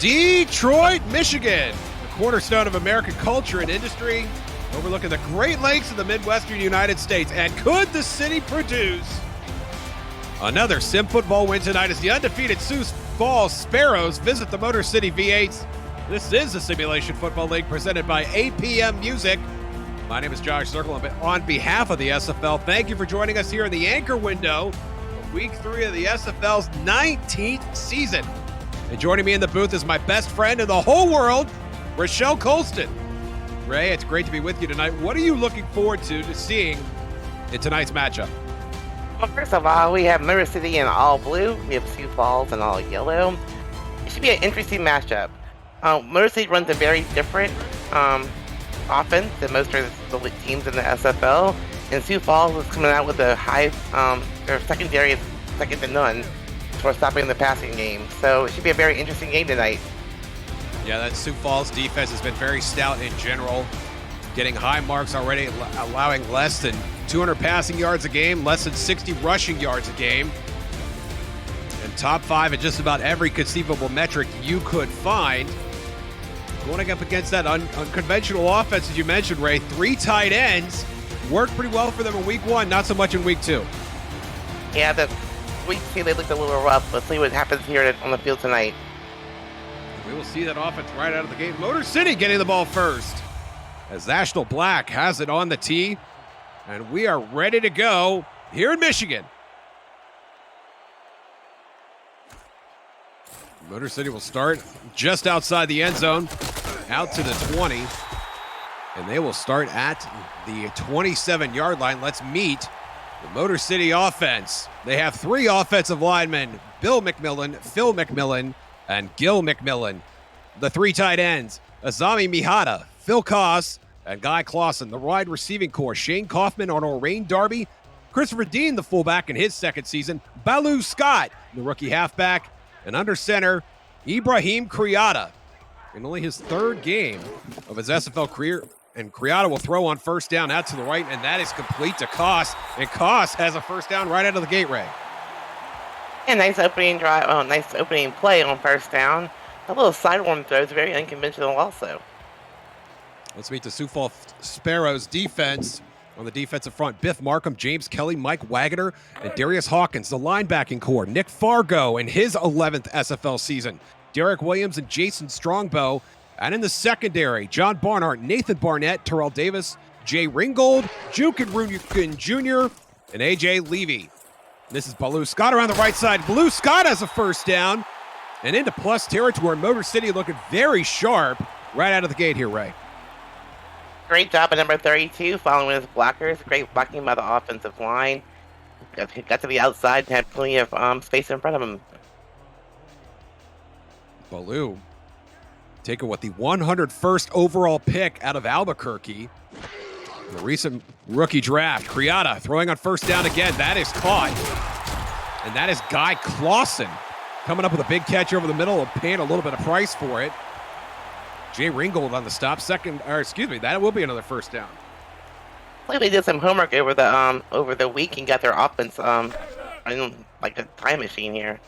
Detroit, Michigan, the cornerstone of American culture and industry, overlooking the Great Lakes of the Midwestern United States. And could the city produce another sim football win tonight as the undefeated Sioux Falls Sparrows visit the Motor City V8s? This is the Simulation Football League presented by APM Music. My name is Josh Circle, and on behalf of the SFL, thank you for joining us here in the anchor window of Week 3 of the SFL's 19th season. And joining me in the booth is my best friend in the whole world, Rochelle Colston. Ray, it's great to be with you tonight. What are you looking forward to seeing in tonight's matchup? Well, first of all, we have Motor City in all blue. We have Sioux Falls in all yellow. It should be an interesting matchup. Motor City runs a very different offense than most of the teams in the SFL. And Sioux Falls is coming out with a high, their secondary is second to none for stopping the passing game. So it should be a very interesting game tonight. Yeah, that Sioux Falls defense has been very stout in general, getting high marks already, allowing less than 200 passing yards a game, less than 60 rushing yards a game, and top 5 in just about every conceivable metric you could find. Going up against that unconventional offense, as you mentioned, Ray, 3 tight ends worked pretty well for them in Week 1, not so much in Week 2. Yeah, the Week 2 they looked a little rough. Let's see what happens here on the field tonight. We will see that offense right out of the gate. Motor City getting the ball first as National Black has it on the tee, and we are ready to go here in Michigan. Motor City will start just outside the end zone, out to the 20, and they will start at the 27-yard line. Let's meet the Motor City offense. They have 3 offensive linemen, Bill McMillan, Phil McMillan, and Gil McMillan. The 3 tight ends, Azami Mihata, Phil Koss, and Guy Clausen. The wide receiving core, Shane Kaufman on Orain Darby, Christopher Dean, the fullback in his second season, Balu Scott, the rookie halfback, and under center, Ibrahim Kriata. In only his 3rd game of his SFL career, and Kriata will throw on first down out to the right, and that is complete to Koss, and Koss has a first down right out of the gate, Ray. And nice opening drive, nice opening play on first down. A little sidearm throw is very unconventional also. Let's meet the Sioux Falls Sparrows defense. On the defensive front, Biff Markham, James Kelly, Mike Wagner, and Darius Hawkins. The linebacking core, Nick Fargo in his 11th SFL season, Derek Williams and Jason Strongbow. And in the secondary, John Barnhart, Nathan Barnett, Terrell Davis, Jay Ringgold, Jukin Rukin Jr., and A.J. Levy. This is Balu Scott around the right side. Balu Scott has a first down and into plus territory. Motor City looking very sharp right out of the gate here, Ray. Great job at number 32, following his blockers. Great blocking by the offensive line. Got to the outside and had plenty of space in front of him. Balu taken with the 101st overall pick out of Albuquerque in the recent rookie draft. Kriata throwing on first down again. That is caught. And that is Guy Clausen coming up with a big catch over the middle, paying a little bit of price for it. Jay Ringgold on the stop. That will be another first down. Like they did some homework over the week and got their offense like a time machine here.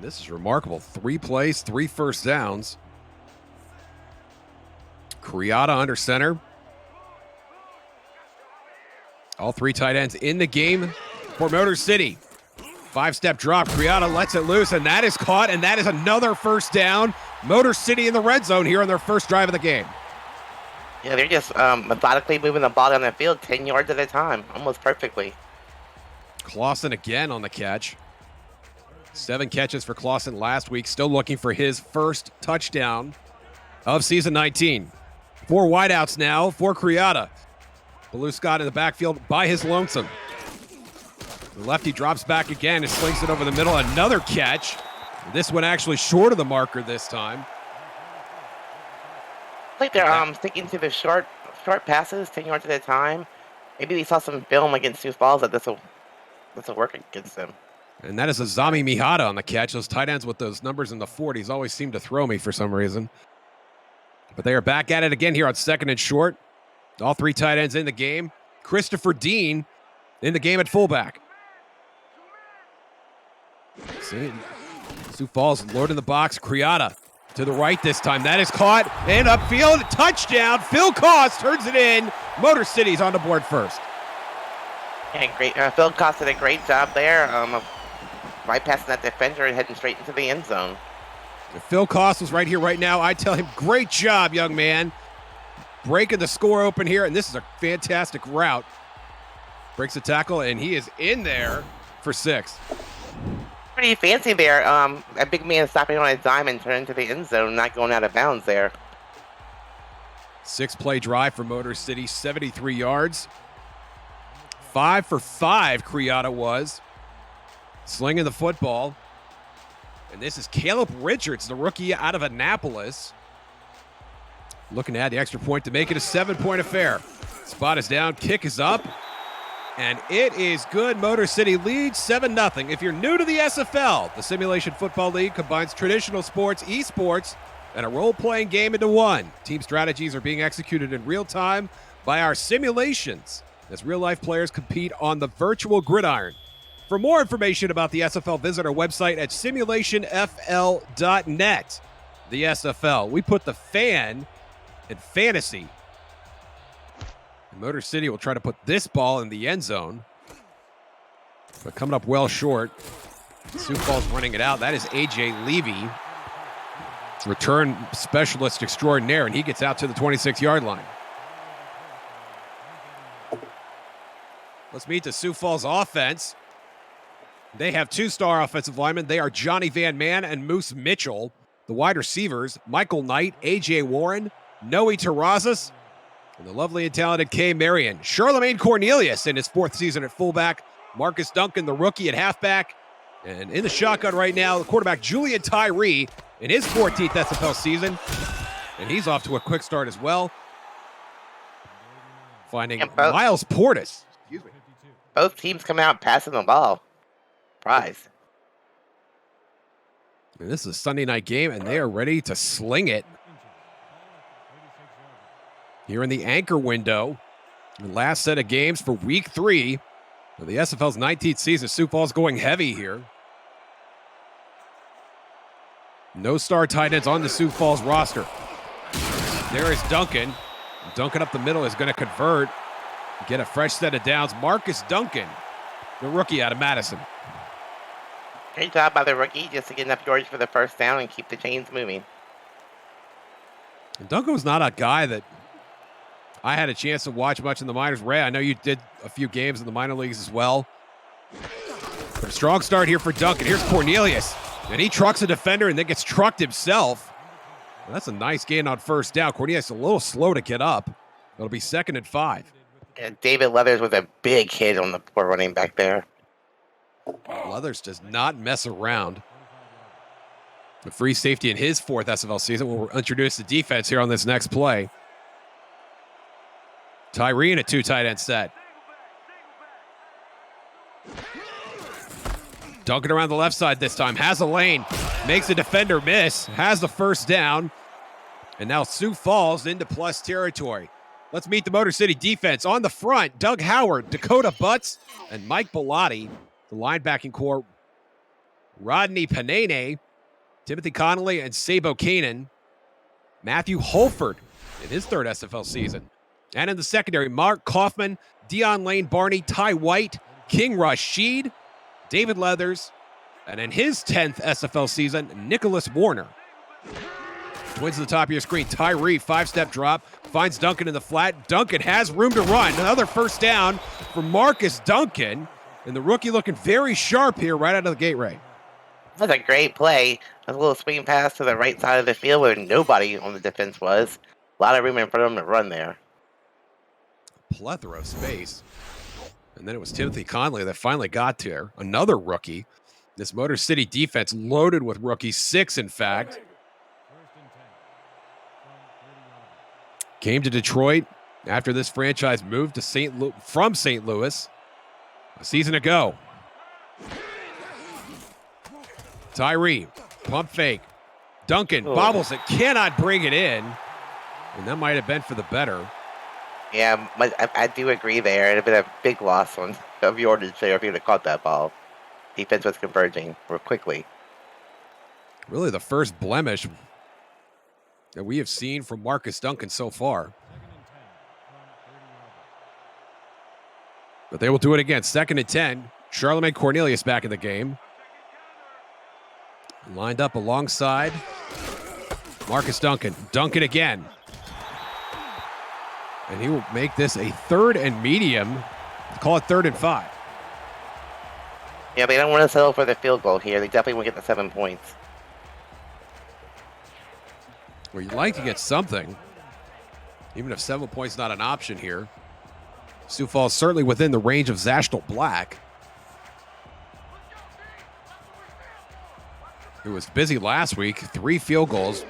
This is remarkable. 3 plays, 3 first downs. Kriata under center. All 3 tight ends in the game for Motor City. 5-step drop. Kriata lets it loose, and that is caught, and that is another first down. Motor City in the red zone here on their first drive of the game. Yeah, they're just methodically moving the ball down the field 10 yards at a time, almost perfectly. Clausen again on the catch. 7 catches for Clausen last week, still looking for his first touchdown of season 19. 4 wideouts now for Kriata. Balu Scott in the backfield by his lonesome. The lefty drops back again and slings it over the middle. Another catch. This one actually short of the marker this time. I think they're sticking to the short passes, 10 yards at a time. Maybe they saw some film against Sioux Falls that this will work against them. And that is Azami Mihata on the catch. Those tight ends with those numbers in the 40s always seem to throw me for some reason. But they are back at it again here on 2nd and short. All 3 tight ends in the game. Christopher Dean in the game at fullback. Sioux Sioux Falls loading the box. Criada to the right this time. That is caught and upfield. Touchdown. Phil Cost turns it in. Motor City's on the board first. And great. Phil Cost did a great job there. Bypassing that defender and heading straight into the end zone. If Phil Cost was right here, right now, I tell him, great job, young man. Breaking the score open here, and this is a fantastic route. Breaks the tackle, and he is in there for 6. Pretty fancy there. A big man stopping on a dime and turning into the end zone, not going out of bounds there. 6-play drive for Motor City, 73 yards. 5 for 5, Criada was. Slinging the football. And this is Caleb Richards, the rookie out of Annapolis. Looking to add the extra point to make it a 7-point affair. Spot is down, kick is up. And it is good. Motor City leads 7-0. If you're new to the SFL, the Simulation Football League combines traditional sports, esports, and a role-playing game into one. Team strategies are being executed in real time by our simulations as real-life players compete on the virtual gridiron. For more information about the SFL, visit our website at simulationfl.net. The SFL. We put the fan in fantasy. Motor City will try to put this ball in the end zone, but coming up well short. Sioux Falls running it out. That is A.J. Levy, return specialist extraordinaire, and he gets out to the 26-yard line. Let's meet the Sioux Falls offense. They have 2-star offensive linemen. They are Johnny Van Man and Moose Mitchell. The wide receivers, Michael Knight, A.J. Warren, Noe Terrazas, and the lovely and talented Kay Marion. Charlemagne Cornelius in his 4th season at fullback. Marcus Duncan, the rookie at halfback. And in the shotgun right now, the quarterback Julian Tyree in his 14th SFL season. And he's off to a quick start as well. Finding Miles Portis. Excuse me. Both teams come out passing the ball. Prize. And this is a Sunday night game, and they are ready to sling it. Here in the anchor window, the last set of games for week 3 of the SFL's 19th season. Sioux Falls going heavy here. No star tight ends on the Sioux Falls roster. There is Duncan. Duncan up the middle is going to convert. Get a fresh set of downs. Marcus Duncan, the rookie out of Madison. Great job by the rookie just to get enough yards for the first down and keep the chains moving. And Duncan was not a guy that I had a chance to watch much in the minors. Ray, I know you did a few games in the minor leagues as well. But a strong start here for Duncan. Here's Cornelius. And he trucks a defender and then gets trucked himself. Well, that's a nice gain on first down. Cornelius a little slow to get up. It'll be 2nd and 5. And David Leathers with a big hit on the poor running back there. Leathers does not mess around. The free safety in his 4th SFL season will introduce the defense here on this next play. Tyree in a 2 tight end set. Duncan around the left side this time. Has a lane. Makes a defender miss. Has the first down. And now Sioux Falls into plus territory. Let's meet the Motor City defense. On the front, Doug Howard, Dakota Butts, and Mike Bellotti. The linebacking core, Rodney Panene, Timothy Connolly, and Sabo Kanan. Matthew Holford in his 3rd SFL season. And in the secondary, Mark Kaufman, Dion Lane Barney, Ty White, King Rashid, David Leathers, and in his 10th SFL season, Nicholas Warner. Twins at the top of your screen. Tyree, 5-step drop, finds Duncan in the flat. Duncan has room to run. Another first down for Marcus Duncan. And the rookie looking very sharp here right out of the gate, Ray. That's a great play. A little swing pass to the right side of the field where nobody on the defense was. A lot of room in front of him to run there. Plethora of space. And then it was Timothy Conley that finally got there. Another rookie. This Motor City defense loaded with rookies, 6 in fact. Came to Detroit after this franchise moved to from St. Louis a season ago. Tyree, pump fake. Duncan bobbles it, cannot bring it in. And that might have been for the better. Yeah, I do agree there. It would have been a big loss of yardage there if he would have caught that ball. Defense was converging more quickly. Really the first blemish that we have seen from Marcus Duncan so far. But they will do it again. 2nd and 10. Charlemagne Cornelius back in the game. Lined up alongside Marcus Duncan. Duncan again. And he will make this a 3rd and medium. Call it 3rd and 5. Yeah, they don't want to settle for the field goal here. They definitely want to get the 7 points. Well, you'd like to get something, even if 7 points not an option here. Sioux Falls certainly within the range of Zastel Black, who was busy last week. 3 field goals,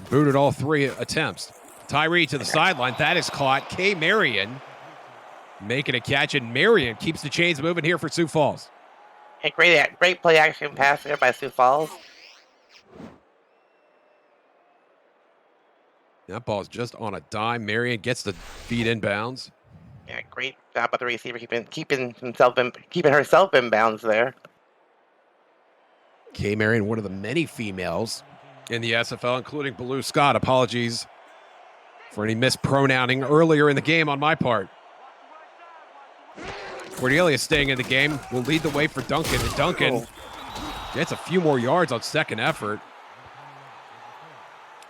booted all 3 attempts. Tyree to the sideline. That is caught. K. Marion making a catch, and Marion keeps the chains moving here for Sioux Falls. Hey, great play action pass there by Sioux Falls. That ball is just on a dime. Marion gets the feed inbounds. Yeah, great job by the receiver keeping herself in bounds there. K. Marion, one of the many females in the SFL, including Baloo Scott. Apologies for any mispronouncing earlier in the game on my part. Cornelius staying in the game will lead the way for Duncan. And Duncan gets a few more yards on 2nd effort.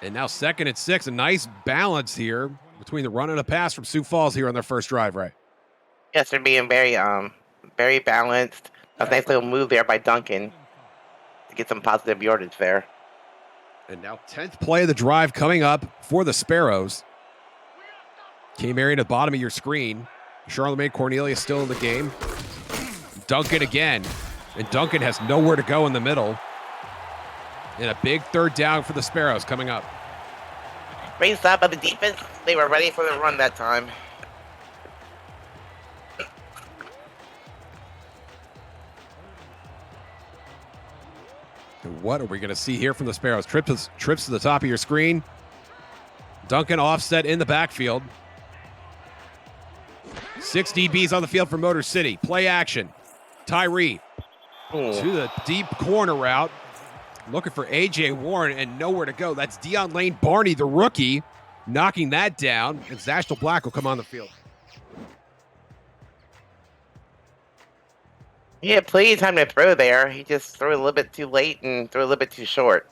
And now 2nd and 6. A nice balance here between the run and the pass from Sioux Falls here on their first drive, right? Yes, they're being very balanced. A nice little move there by Duncan to get some positive yardage there. And now 10th play of the drive coming up for the Sparrows. K. Marion at the bottom of your screen. Charlemagne Cornelius still in the game. Duncan again. And Duncan has nowhere to go in the middle. And a big 3rd down for the Sparrows coming up. Great stop by the defense. They were ready for the run that time. And what are we going to see here from the Sparrows? Trips to the top of your screen. Duncan offset in the backfield. 6 DBs on the field for Motor City. Play action. Tyree to the deep corner route. Looking for A.J. Warren and nowhere to go. That's Dion Lane Barney, the rookie, knocking that down. And Zastel Black will come on the field. He had plenty of time to throw there. He just threw a little bit too late and threw a little bit too short.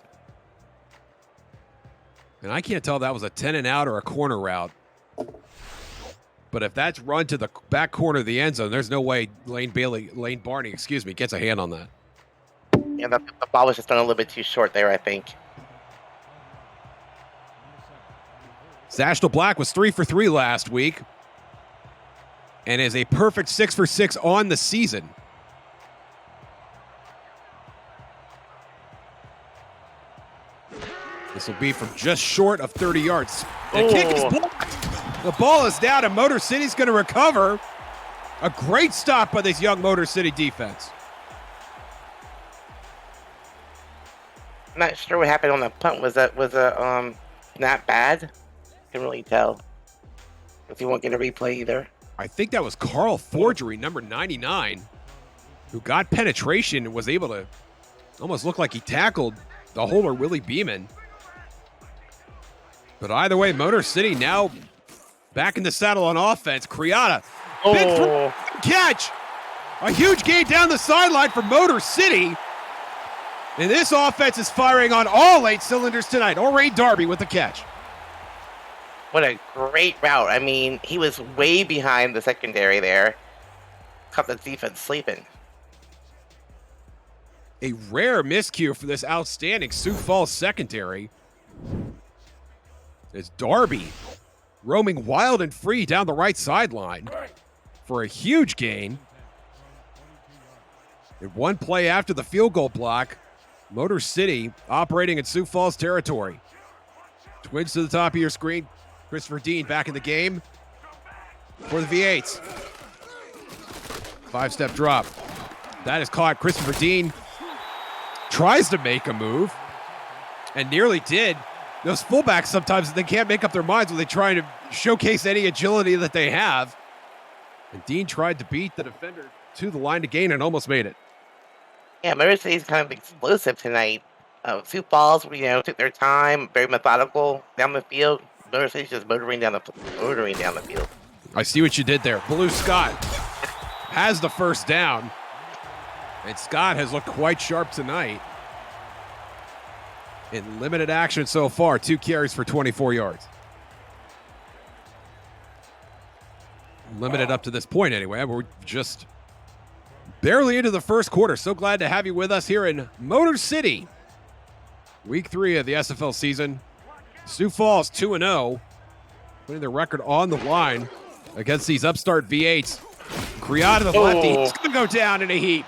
And I can't tell if that was a 10 and out or a corner route. But if that's run to the back corner of the end zone, there's no way Lane Barney, gets a hand on that. Yeah, the ball was just thrown a little bit too short there, I think. Zastel Black was 3 for 3 last week and is a perfect 6 for 6 on the season. This will be from just short of 30 yards. The kick is blocked. The ball is down, and Motor City's going to recover. A great stop by this young Motor City defense. I'm not sure what happened on the punt. Was not bad? Couldn't really tell. If you won't get a replay either. I think that was Carl Forgery, number 99, who got penetration and was able to almost look like he tackled the holder, Willie Beeman. But either way, Motor City now back in the saddle on offense. Criada, big catch. A huge gain down the sideline for Motor City. And this offense is firing on all 8 cylinders tonight. Orain Darby with the catch. What a great route. I mean, he was way behind the secondary there. Caught the defense sleeping. A rare miscue for this outstanding Sioux Falls secondary. It's Darby roaming wild and free down the right sideline for a huge gain. And one play after the field goal block, Motor City operating in Sioux Falls territory. Twins to the top of your screen. Christopher Dean back in the game for the V8s. 5-step drop. That is caught. Christopher Dean tries to make a move and nearly did. Those fullbacks sometimes they can't make up their minds when they try to showcase any agility that they have. And Dean tried to beat the defender to the line to gain and almost made it. Yeah, Motor City's kind of explosive tonight. Sioux Falls, took their time, very methodical down the field. Motor City's just motoring down the field. I see what you did there. Blue Scott has the first down. And Scott has looked quite sharp tonight. In limited action so far, 2 carries for 24 yards. Limited up to this point anyway. We're just barely into the first quarter. So glad to have you with us here in Motor City. Week 3 of the SFL season. Sioux Falls 2-0, putting their record on the line against these upstart V8s. Criada, the lefty, he's going to go down in a heap.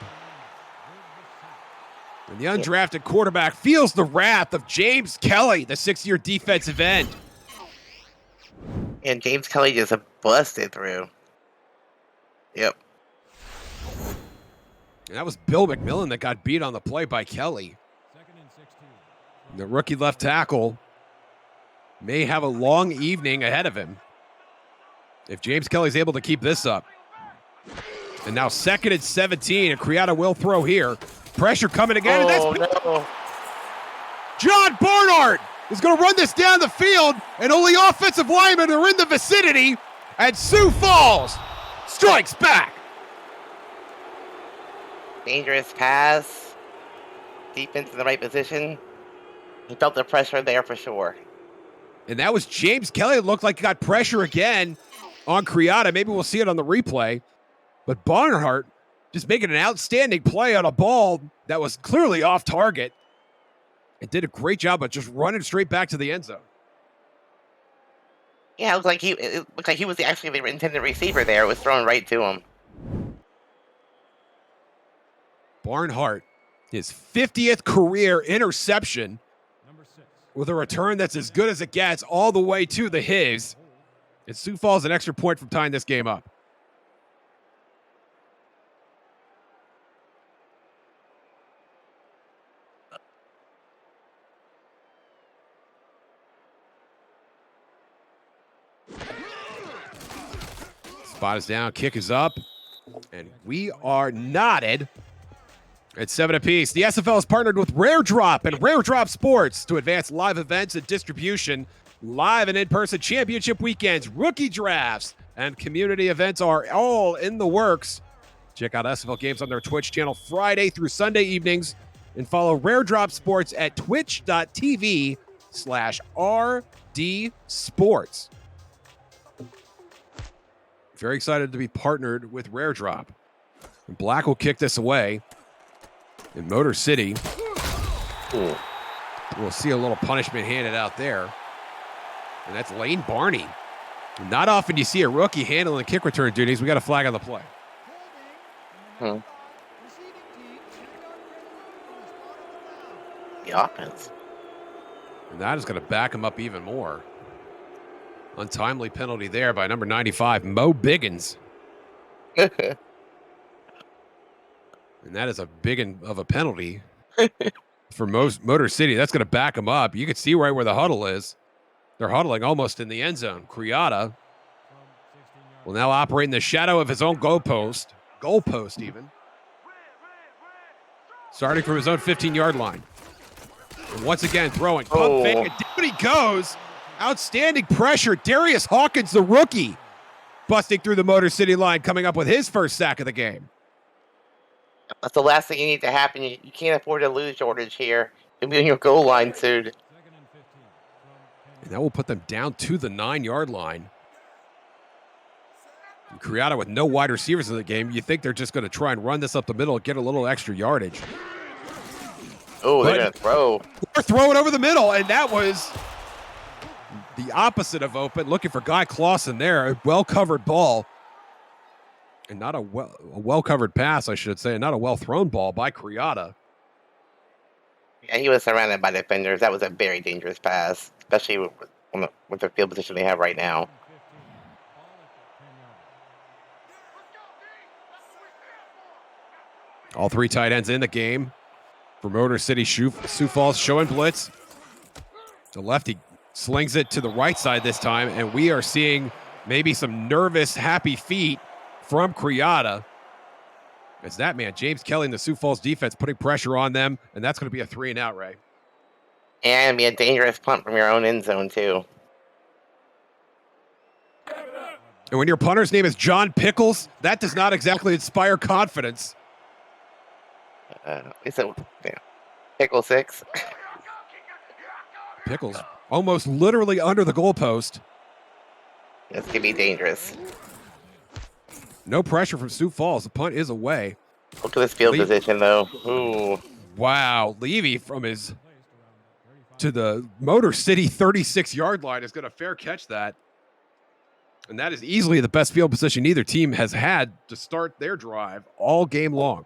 And the undrafted quarterback feels the wrath of James Kelly, the 6-year defensive end. And James Kelly just busted through. Yep. And that was Bill McMillan that got beat on the play by Kelly. And the rookie left tackle may have a long evening ahead of him if James Kelly's able to keep this up. And now 2nd and 17, and Criada will throw here. Pressure coming again. And that's no. John Barnhart is going to run this down the field, and only offensive linemen are in the vicinity, and Sioux Falls strikes back. Dangerous pass. Defense in the right position. He felt the pressure there for sure. And that was James Kelly. It looked like he got pressure again on Criada. Maybe we'll see it on the replay. But Barnhart just making an outstanding play on a ball that was clearly off target. It did a great job of just running straight back to the end zone. Yeah, it looked like he was actually the intended receiver there. It was thrown right to him. Barnhart, his 50th career interception with a return that's as good as it gets all the way to the his. And Sioux Falls an extra point from tying this game up. Spot is down, kick is up, and we are knotted at 7 apiece. The SFL is partnered with Rare Drop and Rare Drop Sports to advance live events and distribution. Live and in-person championship weekends, rookie drafts, and community events are all in the works. Check out SFL games on their Twitch channel Friday through Sunday evenings, and follow Rare Drop Sports at twitch.tv/RD Sports. Very excited to be partnered with Rare Drop. And Black will kick this away in Motor City. Ooh. We'll see a little punishment handed out there. And that's Lane Barney. Not often you see a rookie handling kick return duties. We got a flag on the play. The offense. And that is going to back him up even more. Untimely penalty there by number 95, Mo Biggins. And that is a big of a penalty for Motor City. That's going to back him up. You can see right where the huddle is. They're huddling almost in the end zone. Criada will now operate in the shadow of his own goalpost even. Starting from his own 15-yard line. And once again, throwing. Pump fake, and down he goes. Outstanding pressure. Darius Hawkins, the rookie, busting through the Motor City line, coming up with his first sack of the game. That's the last thing you need to happen. You can't afford to lose yardage here. You'll be on your goal line soon. And that will put them down to the 9-yard line. And Criada with no wide receivers in the game. You think they're just going to try and run this up the middle and get a little extra yardage. Oh, they're going to throw. They're throwing over the middle, and that was the opposite of open. Looking for Guy Clausen there. A well-covered ball. And not a well-covered pass, I should say. Not a well-thrown ball by Criada. Yeah, he was surrounded by defenders. That was a very dangerous pass, especially with the field position they have right now. All three tight ends in the game for Motor City. Sioux Falls showing blitz. The lefty slings it to the right side this time, and we are seeing maybe some nervous, happy feet from Criada. It's that man, James Kelly, and the Sioux Falls defense putting pressure on them, and that's going to be a 3-and-out, Ray. And be a dangerous punt from your own end zone, too. And when your punter's name is John Pickles, that does not exactly inspire confidence. It's a Pickle 6. Pickles almost literally under the goalpost. This could be dangerous. No pressure from Sioux Falls. The punt is away. Look at this field position, though. Ooh. Wow. Levy from his to the Motor City 36-yard line is going to fair catch that. And that is easily the best field position either team has had to start their drive all game long.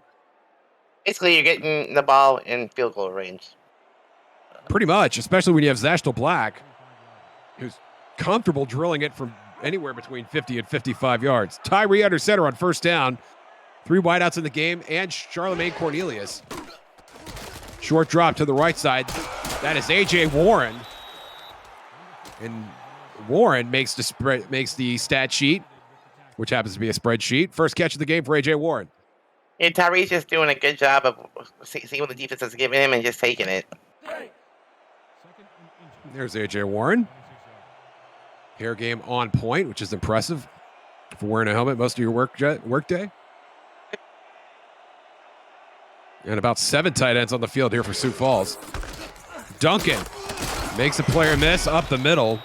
Basically, you're getting the ball in field goal range. Pretty much, especially when you have Zashtel Black, who's comfortable drilling it from anywhere between 50 and 55 yards. Tyree under center on first down. 3 wideouts in the game, and Charlemagne Cornelius. Short drop to the right side. That is A.J. Warren. And Warren makes the stat sheet, which happens to be a spreadsheet. First catch of the game for A.J. Warren. And Tyree's just doing a good job of seeing what the defense is giving him and just taking it. There's A.J. Warren. Hair game on point, which is impressive for wearing a helmet most of your work day. And about 7 tight ends on the field here for Sioux Falls. Duncan makes a player miss up the middle.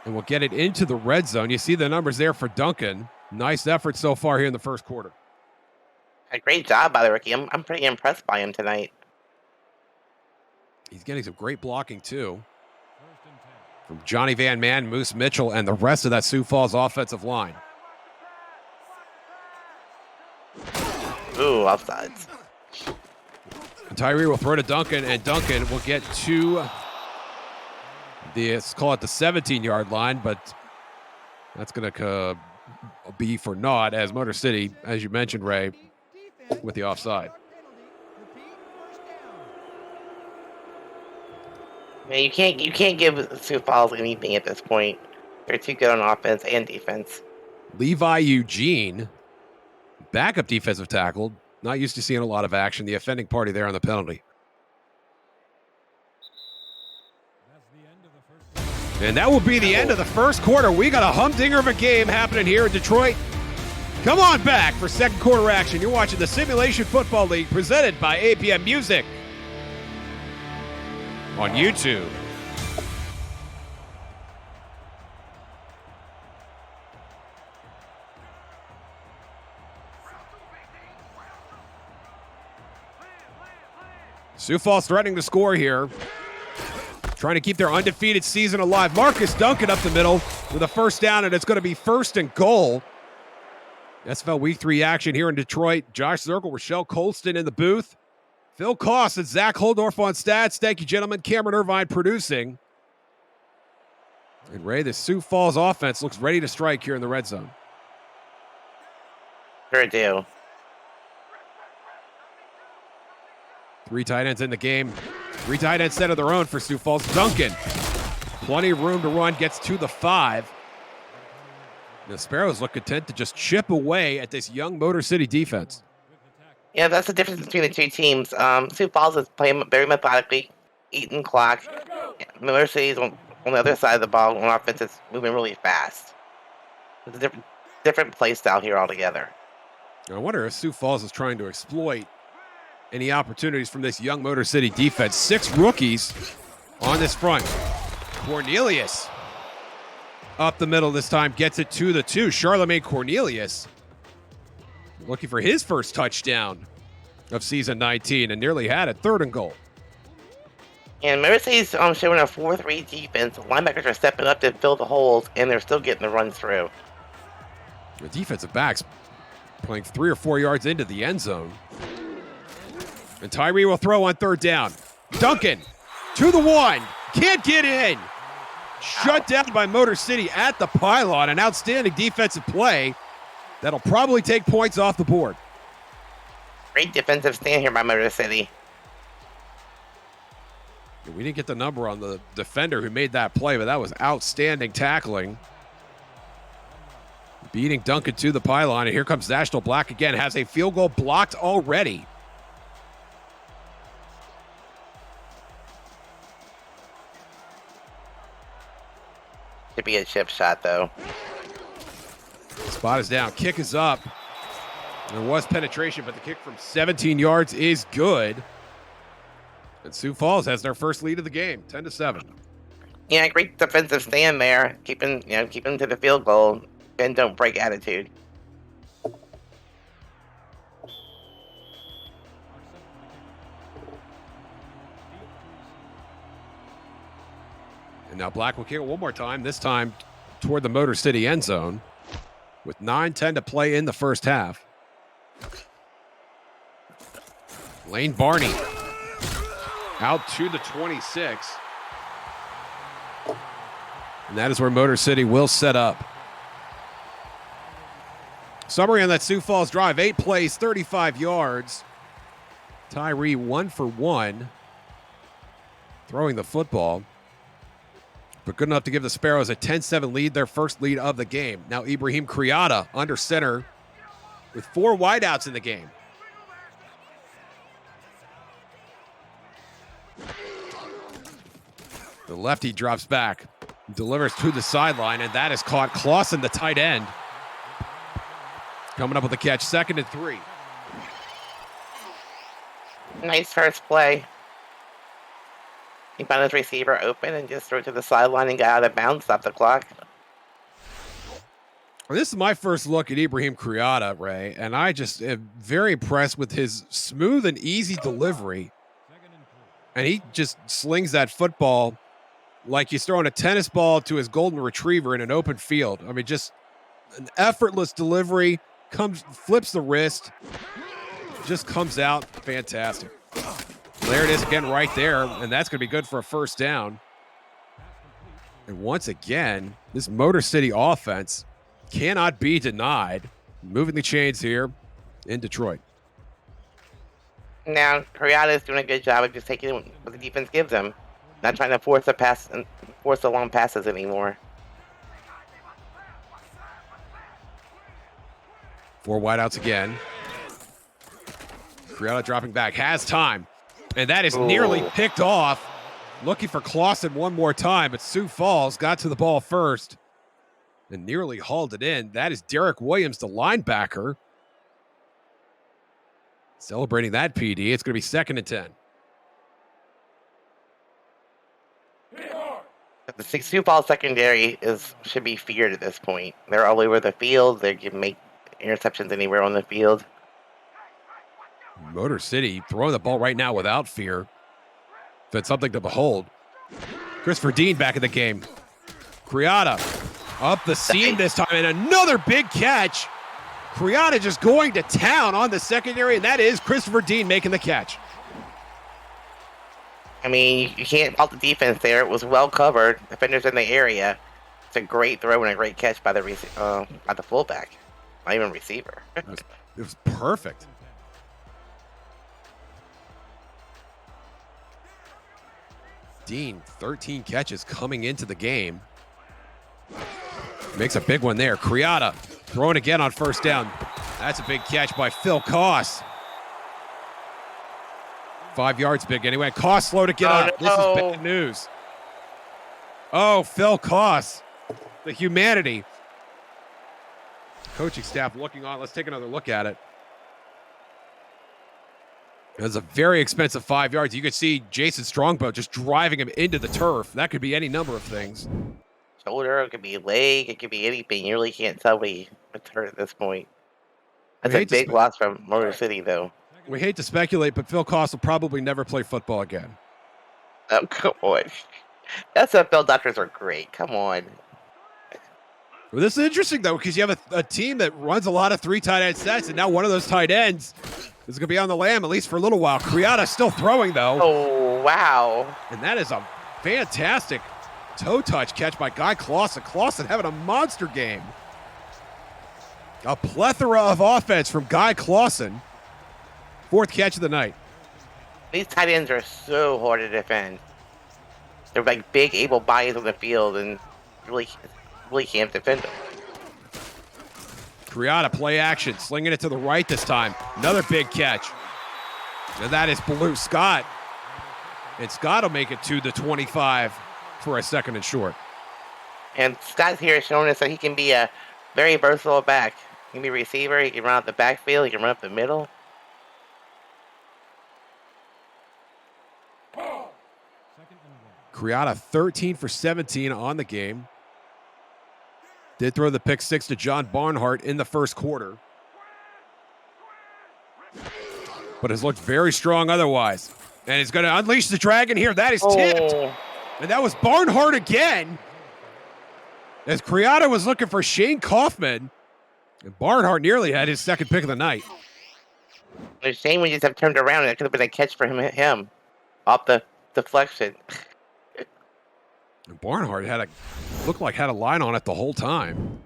And we'll get it into the red zone. You see the numbers there for Duncan. Nice effort so far here in the first quarter. A great job by the rookie. I'm pretty impressed by him tonight. He's getting some great blocking, too, from Johnny Van Man, Moose Mitchell, and the rest of that Sioux Falls offensive line. Ooh, offsides. Tyree will throw to Duncan, and Duncan will get to let's call it the 17-yard line, but that's going to be for naught as Motor City, as you mentioned, Ray, with the offside. Man, you can't give Sioux Falls anything at this point. They're too good on offense and defense. Levi Eugene, backup defensive tackle, not used to seeing a lot of action. The offending party there on the penalty. And that will be the end of the first quarter. We got a humdinger of a game happening here in Detroit. Come on back for second quarter action. You're watching the Simulation Football League presented by APM Music on YouTube. Sioux Falls threatening to score here. Trying to keep their undefeated season alive. Marcus Duncan up the middle with a first down, and it's going to be first and goal. SFL Week 3 action here in Detroit. Josh Zirkle, Rochelle Colston in the booth. Phil Koss and Zach Holdorf on stats. Thank you, gentlemen. Cameron Irvine producing. And Ray, the Sioux Falls offense looks ready to strike here in the red zone. Sure do. 3 tight ends in the game. 3 tight ends set of their own for Sioux Falls. Duncan, plenty of room to run, gets to the 5. The Sparrows look content to just chip away at this young Motor City defense. Yeah, that's the difference between the two teams. Sioux Falls is playing very methodically, eating clock. Motor City's on the other side of the ball on offense is moving really fast. It's a different play style here altogether. I wonder if Sioux Falls is trying to exploit any opportunities from this young Motor City defense. 6 rookies on this front. Cornelius up the middle this time, gets it to the 2. Charlemagne Cornelius looking for his first touchdown of season 19 and nearly had it. 3rd and goal. And Motor City's showing a 4-3 defense. Linebackers are stepping up to fill the holes, and they're still getting the runs through. The defensive backs playing 3 or 4 yards into the end zone. And Tyree will throw on 3rd down. Duncan to the 1. Can't get in. Shut down by Motor City at the pylon. An outstanding defensive play that'll probably take points off the board. Great defensive stand here by Motor City. We didn't get the number on the defender who made that play, but that was outstanding tackling. Beating Duncan to the pylon, and here comes Zashtel Black again. Has a field goal blocked already. Should be a chip shot, though. Spot is down. Kick is up. There was penetration, but the kick from 17 yards is good. And Sioux Falls has their first lead of the game, 10-7. Yeah, great defensive stand there, keeping to the field goal, and don't break attitude. And now Black will kick it one more time, this time toward the Motor City end zone with 9:10 to play in the first half. Lane Barney out to the 26. And that is where Motor City will set up. Summary on that Sioux Falls drive, 8 plays, 35 yards. Tyree 1 for 1 throwing the football, but good enough to give the Sparrows a 10-7 lead, their first lead of the game. Now Ibrahim Kriata under center with 4 wideouts in the game. The lefty drops back, delivers to the sideline, and that is caught. Clausen, the tight end, coming up with a catch, 2nd and 3. Nice first play. He found his receiver open and just threw it to the sideline and got out of bounds, stopped the clock. This is my first look at Ibrahim Kriata, Ray, and I just am very impressed with his smooth and easy delivery. And he just slings that football like he's throwing a tennis ball to his golden retriever in an open field. I mean, just an effortless delivery, flips the wrist, just comes out fantastic. There it is again right there, and that's going to be good for a first down. And once again, this Motor City offense cannot be denied. Moving the chains here in Detroit. Now, Kriata is doing a good job of just taking what the defense gives him. Not trying to force the long passes anymore. 4 wideouts again. Kriata dropping back, has time. And that is nearly picked off. Looking for Clausen one more time, but Sioux Falls got to the ball first and nearly hauled it in. That is Derek Williams, the linebacker. Celebrating that PD. It's going to be 2nd and 10. The Sioux Falls secondary should be feared at this point. They're all over the field. They can make interceptions anywhere on the field. Motor City throwing the ball right now without fear. That's something to behold. Christopher Dean back in the game. Kriata up the seam this time, and another big catch. Kriata just going to town on the secondary, and that is Christopher Dean making the catch. I mean, you can't fault the defense there. It was well covered. Defenders in the area. It's a great throw and a great catch by the fullback. Not even receiver. It was perfect. Dean, 13 catches coming into the game. Makes a big one there. Kriata throwing again on first down. That's a big catch by Phil Koss. 5 yards big anyway. Koss slow to get up. No. This is bad news. Oh, Phil Koss. The humanity. Coaching staff looking on. Let's take another look at it. It was a very expensive 5 yards. You could see Jason Strongbow just driving him into the turf. That could be any number of things. Shoulder, it could be leg, it could be anything. You really can't tell what's hurt at this point. That's a big loss from Motor City, though. We hate to speculate, but Phil Koss will probably never play football again. Oh, come on. SFL doctors are great. Come on. Well, this is interesting, though, because you have a team that runs a lot of 3 tight end sets, and now one of those tight ends is going to be on the lam, at least for a little while. Kriata still throwing, though. Oh, wow. And that is a fantastic toe touch catch by Guy Clausen. Clausen having a monster game. A plethora of offense from Guy Clausen. 4th catch of the night. These tight ends are so hard to defend. They're like big, able bodies on the field, and really can't defend them. Kriata play action, slinging it to the right this time. Another big catch. And that is Blue Scott. And Scott will make it to the 25 for a 2nd and short. And Scott here is showing us that he can be a very versatile back. He can be a receiver, he can run up the backfield, he can run up the middle. Criata 13 for 17 on the game. Did throw the pick six to John Barnhart in the first quarter. But has looked very strong otherwise. And he's going to unleash the dragon here. That is tipped. And that was Barnhart again. As Criata was looking for Shane Kaufman. And Barnhart nearly had his second pick of the night. It's a shame we just have turned around and it could have been a catch for him off the deflection. And Barnhart looked like had a line on it the whole time.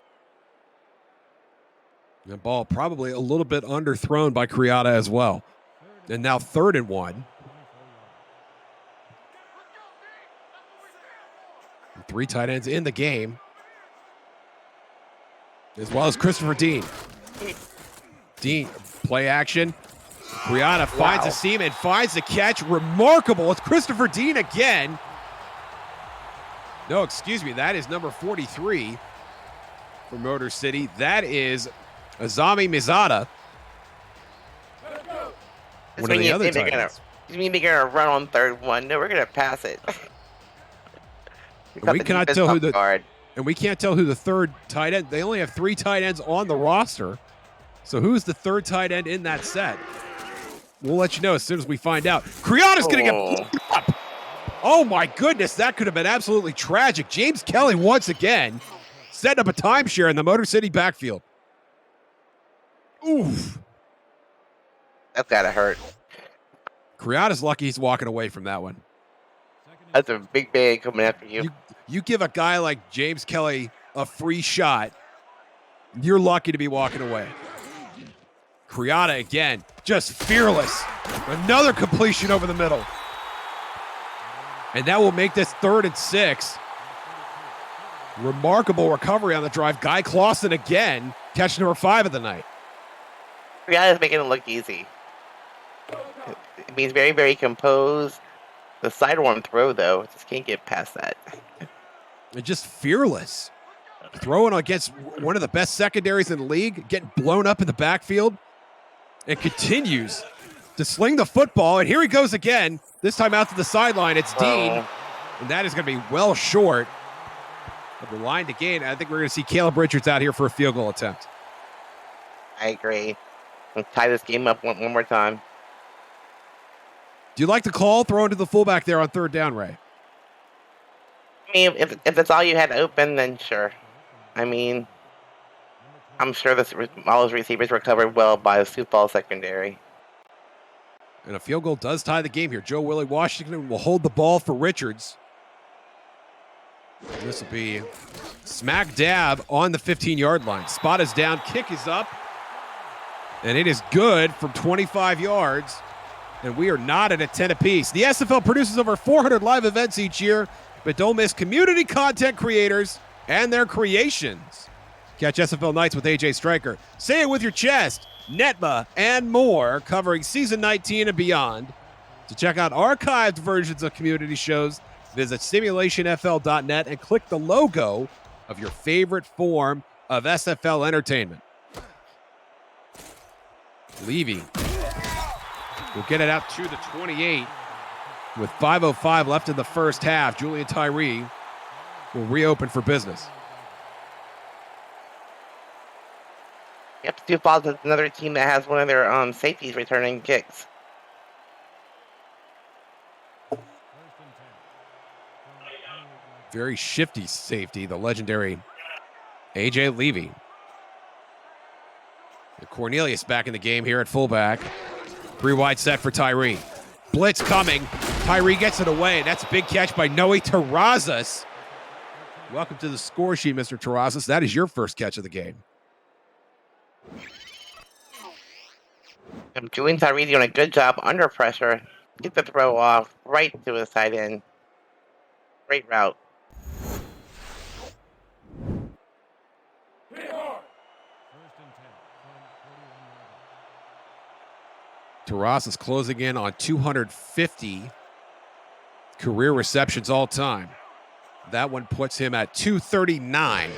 The ball probably a little bit underthrown by Criata as well. And now 3rd and 1. And 3 tight ends in the game. As well as Christopher Dean. Dean, play action. Criata finds a seam and finds the catch. Remarkable. It's Christopher Dean again. No, excuse me. That is number 43 for Motor City. That is Azami Mizada. One of the other tight ends. You mean they're going to run on 3rd one? No, we're going to pass it. We cannot tell who we can't tell who the 3rd tight end. They only have 3 tight ends on the roster. So who's the 3rd tight end in that set? We'll let you know as soon as we find out. Criata's going to get up. Oh my goodness, that could have been absolutely tragic. James Kelly once again setting up a timeshare in the Motor City backfield. Oof. That's gotta hurt. Criata's lucky he's walking away from that one. That's a big bag coming after you. You give a guy like James Kelly a free shot, you're lucky to be walking away. Criata again, just fearless. Another completion over the middle. And that will make this 3rd and 6. Remarkable recovery on the drive. Guy Clausen again, catch number 5 of the night. Criata's making it look easy. It means very, very composed. The sidearm throw, though, just can't get past that. And just fearless. Throwing against one of the best secondaries in the league, getting blown up in the backfield. And continues to sling the football. And here he goes again. This time out to the sideline. It's Dean. And that is going to be well short of the line to gain. I think we're going to see Caleb Richards out here for a field goal attempt. I agree. Let's tie this game up one more time. Do you like the call throwing to the fullback there on 3rd down, Ray? I mean, if that's all you had open, then sure. I mean, I'm sure all those receivers were covered well by the Sioux Falls secondary. And a field goal does tie the game here. Joe Willie Washington will hold the ball for Richards. This will be smack dab on the 15-yard line. Spot is down, kick is up, and it is good from 25 yards. And we are not at a 10 apiece. The SFL produces over 400 live events each year, but don't miss community content creators and their creations. Catch SFL Nights with AJ Stryker. Say it with your chest. NETMA and more, covering season 19 and beyond. To check out archived versions of community shows, visit simulationfl.net and click the logo of your favorite form of SFL entertainment. Levy will get it out to the 28 with 5:05 left in the first half. Julian Tyree will reopen for business. Yep, Sioux Falls is another team that has one of their safeties returning kicks. Very shifty safety, the legendary AJ Levy. And Cornelius back in the game here at fullback. 3 wide set for Tyree. Blitz coming. Tyree gets it away. That's a big catch by Noe Terrazas. Welcome to the score sheet, Mr. Terrazas. That is your first catch of the game. Julian Tyree doing a good job under pressure. Get the throw off right to his side end. Great route. Terrazas closing in on 250 career receptions all time. That one puts him at 239.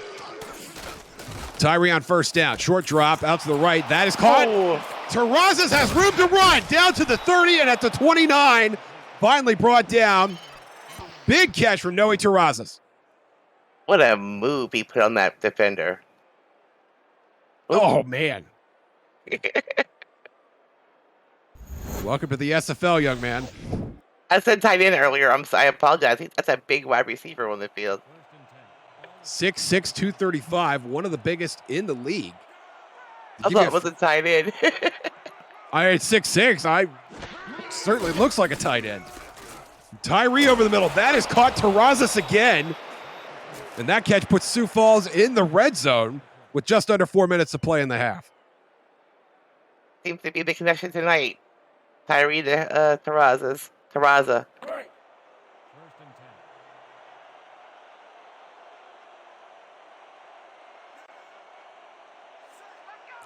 Tyree on first down. Short drop out to the right. That is caught. Oh. Terrazas has room to run. Down to the 30 and at the 29. Finally brought down. Big catch from Noe Terrazas. What a move he put on that defender. Oh, man. Welcome to the SFL, young man. I said tight end earlier. I apologize. That's a big wide receiver on the field. 6'6", 235, one of the biggest in the league. I thought it was a tight end. I had 6'6". I certainly looks like a tight end. Tyree over the middle. That is caught Terrazas again. And that catch puts Sioux Falls in the red zone with just under 4 minutes to play in the half. Seems to be the connection tonight. Tyree to Terraza.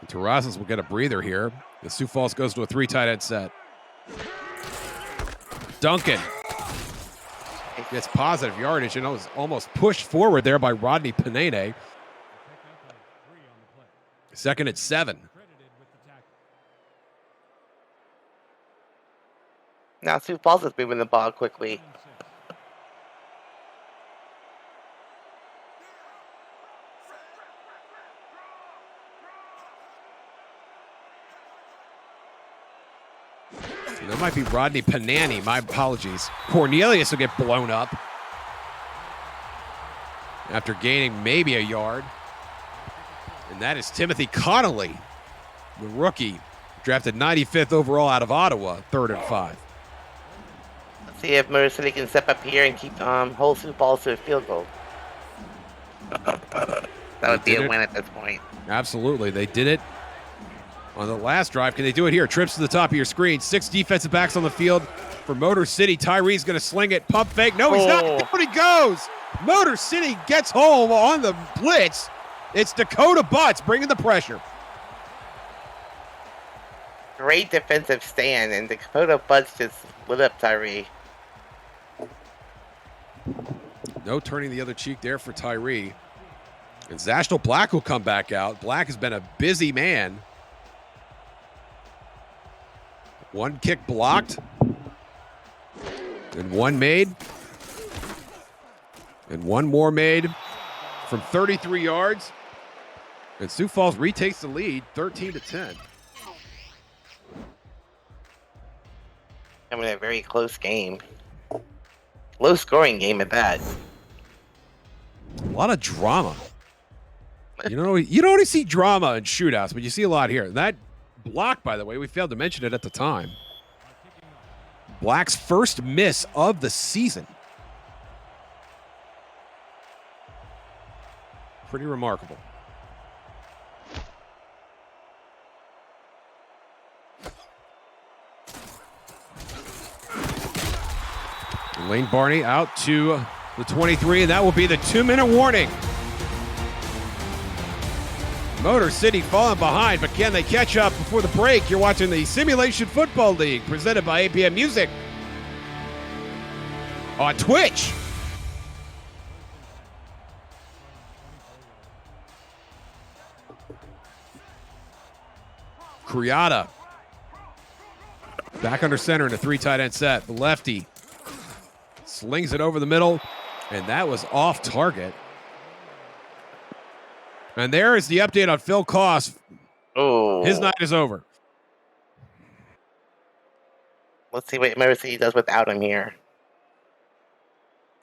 Terrazas will get a breather here. The Sioux Falls goes to a 3 tight end set. Duncan gets positive yardage and was almost pushed forward there by Rodney Panene. 2nd and 7. Now Sioux Falls is moving the ball quickly. That might be Rodney Panani. My apologies. Cornelius will get blown up after gaining maybe a yard. And that is Timothy Connolly, the rookie, drafted 95th overall out of Ottawa, 3rd and 5. Let's see if Motor City can step up here and keep hold Sioux Falls to a field goal. That would be a win at this point. Absolutely. They did it on the last drive. Can they do it here? Trips to the top of your screen. 6 defensive backs on the field for Motor City. Tyree's going to sling it. Pump fake. No, he's not. Down he goes. Motor City gets home on the blitz. It's Dakota Butts bringing the pressure. Great defensive stand, and Dakota Butts just lit up Tyree. No turning the other cheek there for Tyree. And Zashdell Black will come back out. Black has been a busy man. One kick blocked. And one made. And one more made from 33 yards. And Sioux Falls retakes the lead, 13-10. Having a very close game. Low-scoring game at that. A lot of drama. You don't always see drama in shootouts, but you see a lot here. That block, by the way, we failed to mention it at the time. Black's first miss of the season. Pretty remarkable. Lane Barney out to the 23, and that will be the 2-minute warning. Motor City falling behind, but can they catch up before the break? You're watching the Simulation Football League presented by APM Music on Twitch. Criada back under center in a 3 tight end set. The lefty slings it over the middle, and that was off target. And there is the update on Phil Koss. Oh, His night is over. Let's see what Motor City does without him here.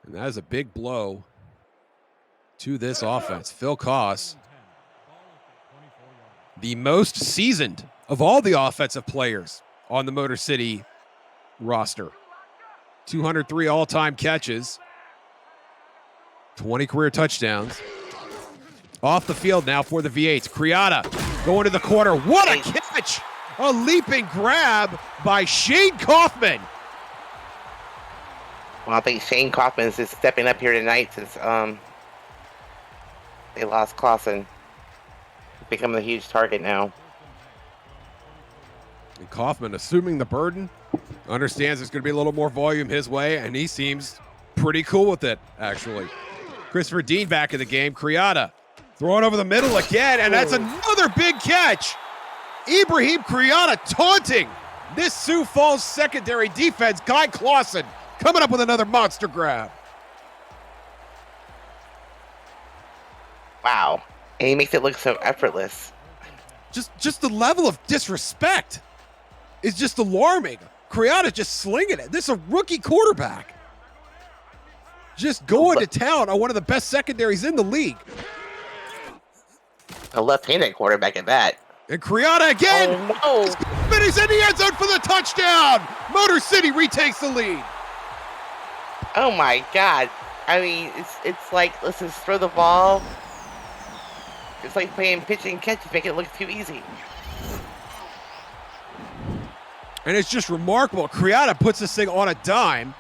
And that is a big blow to this offense. Phil Koss, the most seasoned of all the offensive players on the Motor City roster. 203 all-time catches, 20 career touchdowns. Off the field now for the V8s. Criada going to the corner. What a catch! A leaping grab by Shane Kaufman. Well, I think Shane Kaufman is just stepping up here tonight since they lost Clausen. Becoming a huge target now. And Kaufman assuming the burden, understands there's going to be a little more volume his way, and he seems pretty cool with it, actually. Christopher Dean back in the game. Kriata throwing over the middle again, and that's another big catch. Ibrahim Kriata taunting this Sioux Falls secondary defense. Guy Clausen coming up with another monster grab. Wow. And he makes it look so effortless. Just the level of disrespect is just alarming. Kriata just slinging it. This is a rookie quarterback. Just going to town on one of the best secondaries in the league. A left-handed quarterback at that. And Kriata again. Oh, no. He's in the end zone for the touchdown. Motor City retakes the lead. Oh my God. I mean, it's like, let's just throw the ball. It's like playing pitch and catch to make it look too easy. And it's just remarkable. Kriata puts this thing on a dime.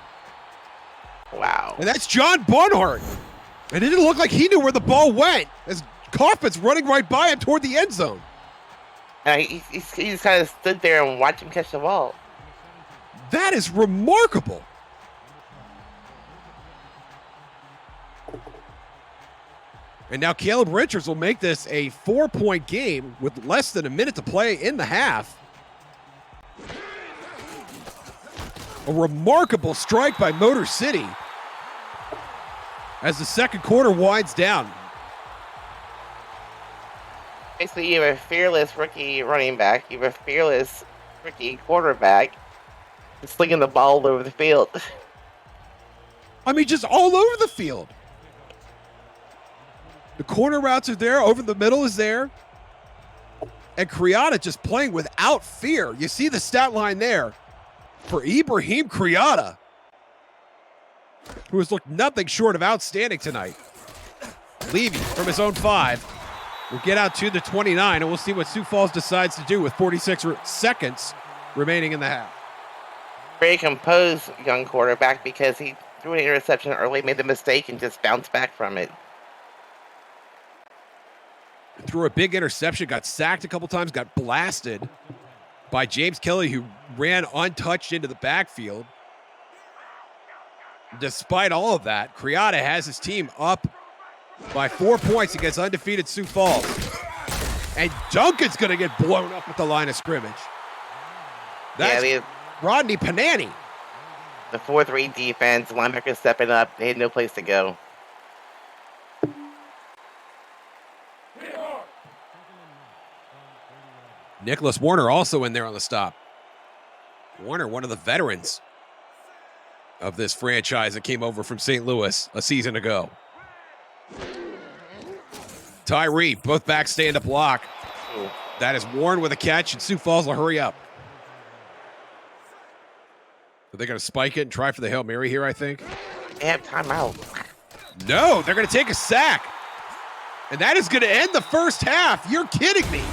Wow. And that's John Barnhart. And it didn't look like he knew where the ball went as Kaufman's running right by him toward the end zone. And he just kind of stood there and watched him catch the ball. That is remarkable. And now Caleb Richards will make this a 4-point game with less than a minute to play in the half. A remarkable strike by Motor City as the second quarter winds down. Basically, you have a fearless rookie running back. You have a fearless rookie quarterback slinging the ball all over the field. I mean, just all over the field. The corner routes are there. Over the middle is there. And Kriata just playing without fear. You see the stat line there for Ibrahim Kriata, who has looked nothing short of outstanding tonight. Levy from his own 5 will get out to the 29, and we'll see what Sioux Falls decides to do with 46 seconds remaining in the half. Very composed young quarterback because he threw an interception early, made the mistake, and just bounced back from it. Threw a big interception, got sacked a couple times, got blasted by James Kelly, who ran untouched into the backfield. Despite all of that, Kriata has his team up by 4 points against undefeated Sioux Falls. And Duncan's going to get blown up at the line of scrimmage. That's Rodney Panani. The 4-3 defense, linebackers stepping up. They had no place to go. Nicholas Warner also in there on the stop. Warner, one of the veterans of this franchise that came over from St. Louis a season ago. Tyree, both backs stand to block. That is Warren with a catch, and Sioux Falls will hurry up. Are they going to spike it and try for the Hail Mary here, I think? They have timeout. No, they're going to take a sack. And that is going to end the first half. You're kidding me.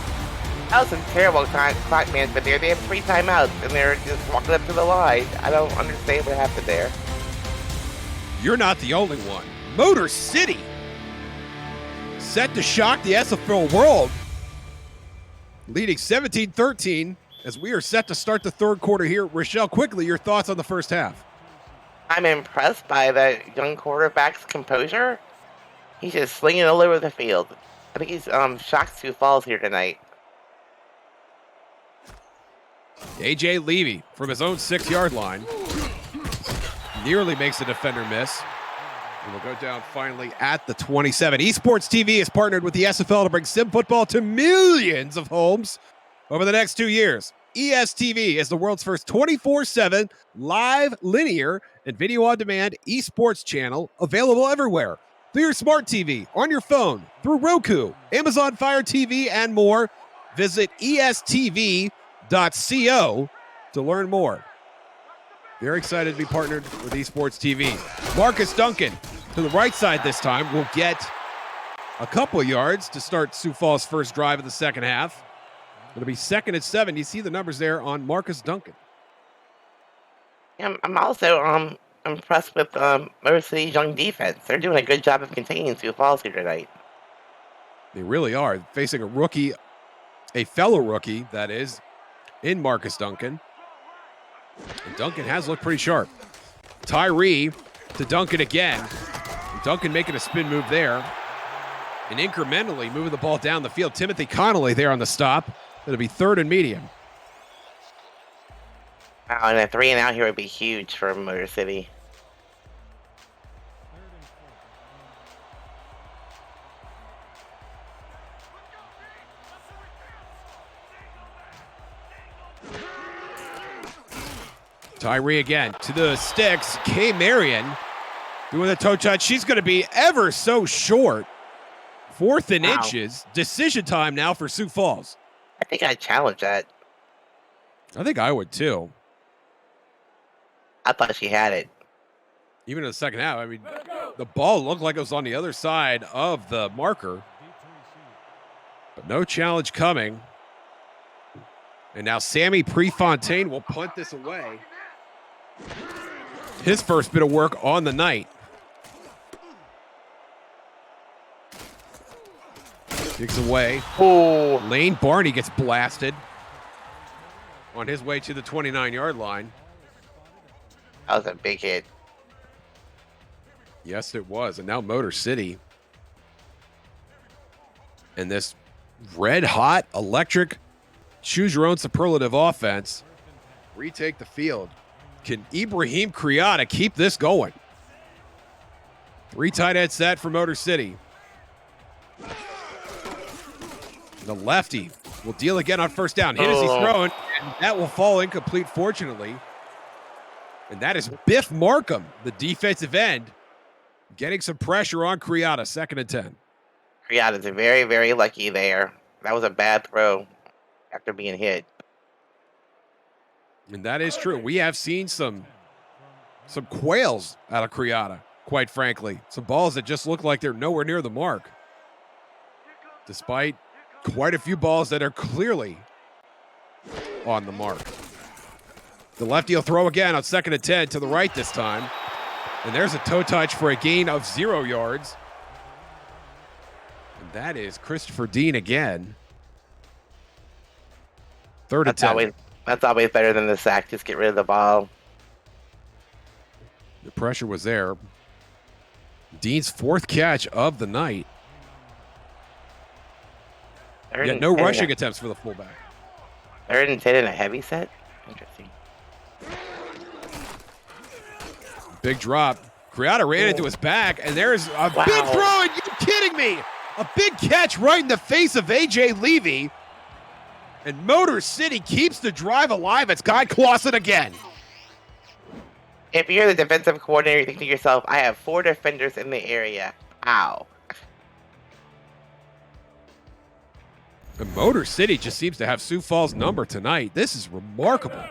That was some terrible clock management there. They have 3 timeouts, and they're just walking up to the line. I don't understand what happened there. You're not the only one. Motor City set to shock the SFL world, leading 17-13 as we are set to start the third quarter here. Rochelle, quickly, your thoughts on the first half. I'm impressed by the young quarterback's composure. He's just slinging all over the field. I think he's shocked Sioux Falls here tonight. A.J. Levy from his own 6-yard line nearly makes the defender miss. And will go down finally at the 27. Esports TV has partnered with the SFL to bring sim football to millions of homes over the next 2 years. ESTV is the world's first 24/7 live, linear, and video-on-demand esports channel available everywhere. Through your smart TV, on your phone, through Roku, Amazon Fire TV, and more. Visit ESTV.co to learn more. Very excited to be partnered with Esports TV. Marcus Duncan to the right side this time will get a couple yards to start Sioux Falls' first drive of the second half. It'll be 2nd and 7. You see the numbers there on Marcus Duncan. I'm also impressed with Motor City's young defense. They're doing a good job of containing Sioux Falls here tonight. They really are. Facing a rookie, a fellow rookie, that is, in Marcus Duncan. And Duncan has looked pretty sharp. Tyree to Duncan again. And Duncan making a spin move there. And incrementally moving the ball down the field. Timothy Connolly there on the stop. It'll be 3rd and medium. Wow, and a 3 and out here would be huge for Motor City. Tyree again to the sticks. Kay Marion doing the toe touch. She's going to be ever so short. 4th and inches. Decision time now for Sioux Falls. I think I'd challenge that. I think I would too. I thought she had it. Even in the second half, I mean, the ball looked like it was on the other side of the marker. But no challenge coming. And now Sammy Prefontaine will punt this away. His first bit of work on the night. Digs away. Oh, Lane Barney gets blasted on his way to the 29-yard line. that was a big hit. Yes, it was. And now Motor City. And this red-hot, electric, choose-your-own superlative offense. Retake the field. Can Ibrahim Kriata keep this going? 3 tight end set for Motor City. The lefty will deal again on first down. Hit as he's throwing, and that will fall incomplete, fortunately. And that is Biff Markham, the defensive end, getting some pressure on Kriata, 2nd and 10. Kriata's very, very lucky there. That was a bad throw after being hit. And that is true. We have seen some quails out of Kriata, quite frankly. Some balls that just look like they're nowhere near the mark. Despite quite a few balls that are clearly on the mark. The lefty will throw again on 2nd and 10 to the right this time. And there's a toe touch for a gain of 0 yards. And that is Christopher Dean again. 3rd and 10. That's always better than the sack. Just get rid of the ball. The pressure was there. Dean's 4th catch of the night. Yet no rushing attempts for the fullback. 3rd and 10 in a heavy set? Interesting. Big drop. Kriata ran into his back, and there's a big throw. And you kidding me? A big catch right in the face of A.J. Levy. And Motor City keeps the drive alive. It's Guy Clausen again. If you're the defensive coordinator, you think to yourself, I have 4 defenders in the area. How? And Motor City just seems to have Sioux Falls' number tonight. This is remarkable.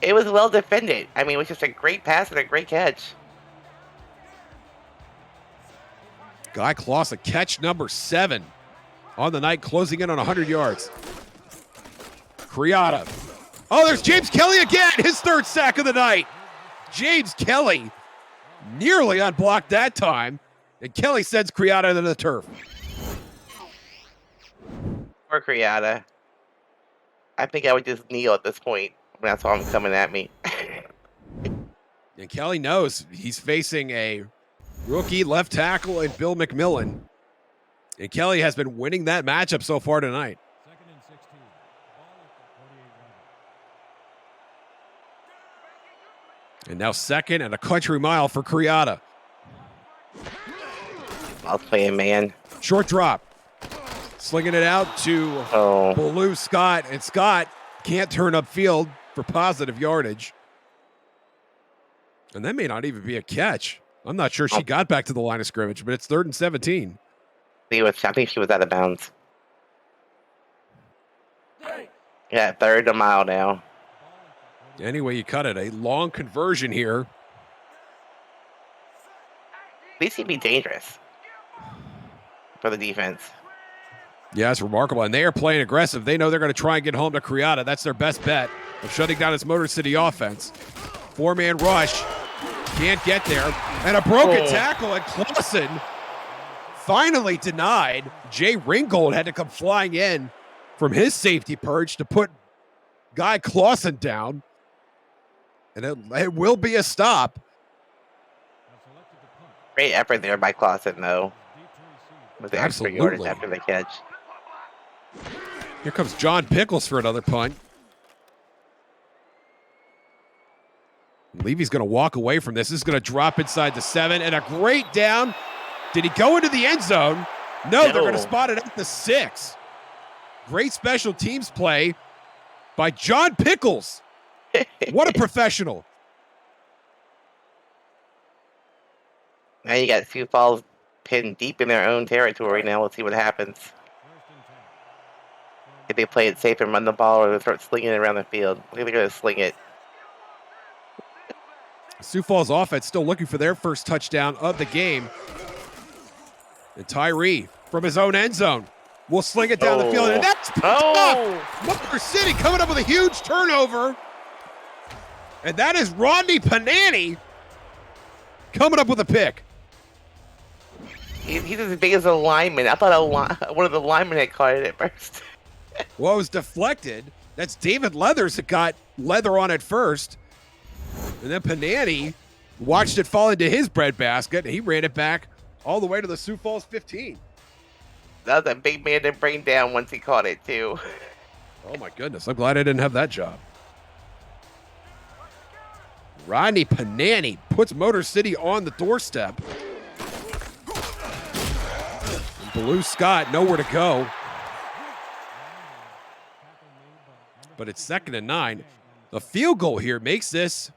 It was well defended. I mean, it was just a great pass and a great catch. Guy Clausen, catch number 7 on the night, closing in on 100 yards. Kriata. Oh, there's James Kelly again, his 3rd sack of the night. James Kelly nearly unblocked that time, and Kelly sends Kriata to the turf. Poor Kriata. I think I would just kneel at this point. That's all I'm coming at me. And Kelly knows he's facing a rookie left tackle in Bill McMillan. And Kelly has been winning that matchup so far tonight. 2nd and 16. Ball at the 48-yard line. And now 2nd and a country mile for Kriata. I'll play a man. Short drop. Slinging it out to Baloo Scott. And Scott can't turn upfield for positive yardage. And that may not even be a catch. I'm not sure she got back to the line of scrimmage, but it's 3rd and 17. I think she was out of bounds. Yeah, 3rd and mile now. Anyway, you cut it. A long conversion here. These seem to be dangerous for the defense. Yeah, it's remarkable. And they are playing aggressive. They know they're going to try and get home to Kriata. That's their best bet of shutting down his Motor City offense. 4-man rush. Can't get there. And a broken tackle, and Clausen finally denied. Jay Ringgold had to come flying in from his safety perch to put Guy Clausen down. And it will be a stop. Great effort there by Clausen, though, with the extra yardage Absolutely. after the catch. Here comes John Pickles for another punt. Levy's going to walk away from this. This is going to drop inside the 7, and a great down. Did he go into the end zone? No, they're going to spot it at the 6. Great special teams play by John Pickles. What a professional. Now you got Sioux Falls pinned deep in their own territory. Now let's see what happens. If they play it safe and run the ball, or they start slinging it around the field. I think they're going to sling it. Sioux Falls offense still looking for their first touchdown of the game. And Tyree from his own end zone will sling it down the field. And that's picked up. Motor City coming up with a huge turnover. And that is Rodney Panani coming up with a pick. He's as big as a lineman. I thought one of the linemen had caught it at first. Well, it was deflected. That's David Leathers that got leather on it first. And then Panani watched it fall into his breadbasket, and he ran it back all the way to the Sioux Falls 15. That was a big man to bring down once he caught it, too. Oh, my goodness. I'm glad I didn't have that job. Rodney Panani puts Motor City on the doorstep. And Blue Scott, nowhere to go. But it's 2nd and 9. The field goal here makes this,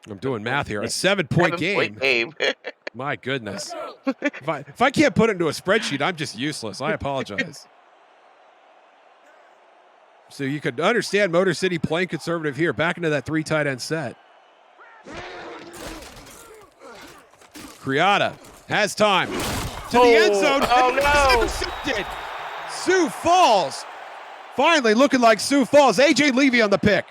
I'm doing math here, a 7-point game. My goodness. If I can't put it into a spreadsheet, I'm just useless. I apologize. So you could understand Motor City playing conservative here, back into that 3 tight end set. Criada has time to the end zone. Oh, no. Intercepted. Sioux Falls. Finally looking like Sioux Falls. A.J. Levy on the pick.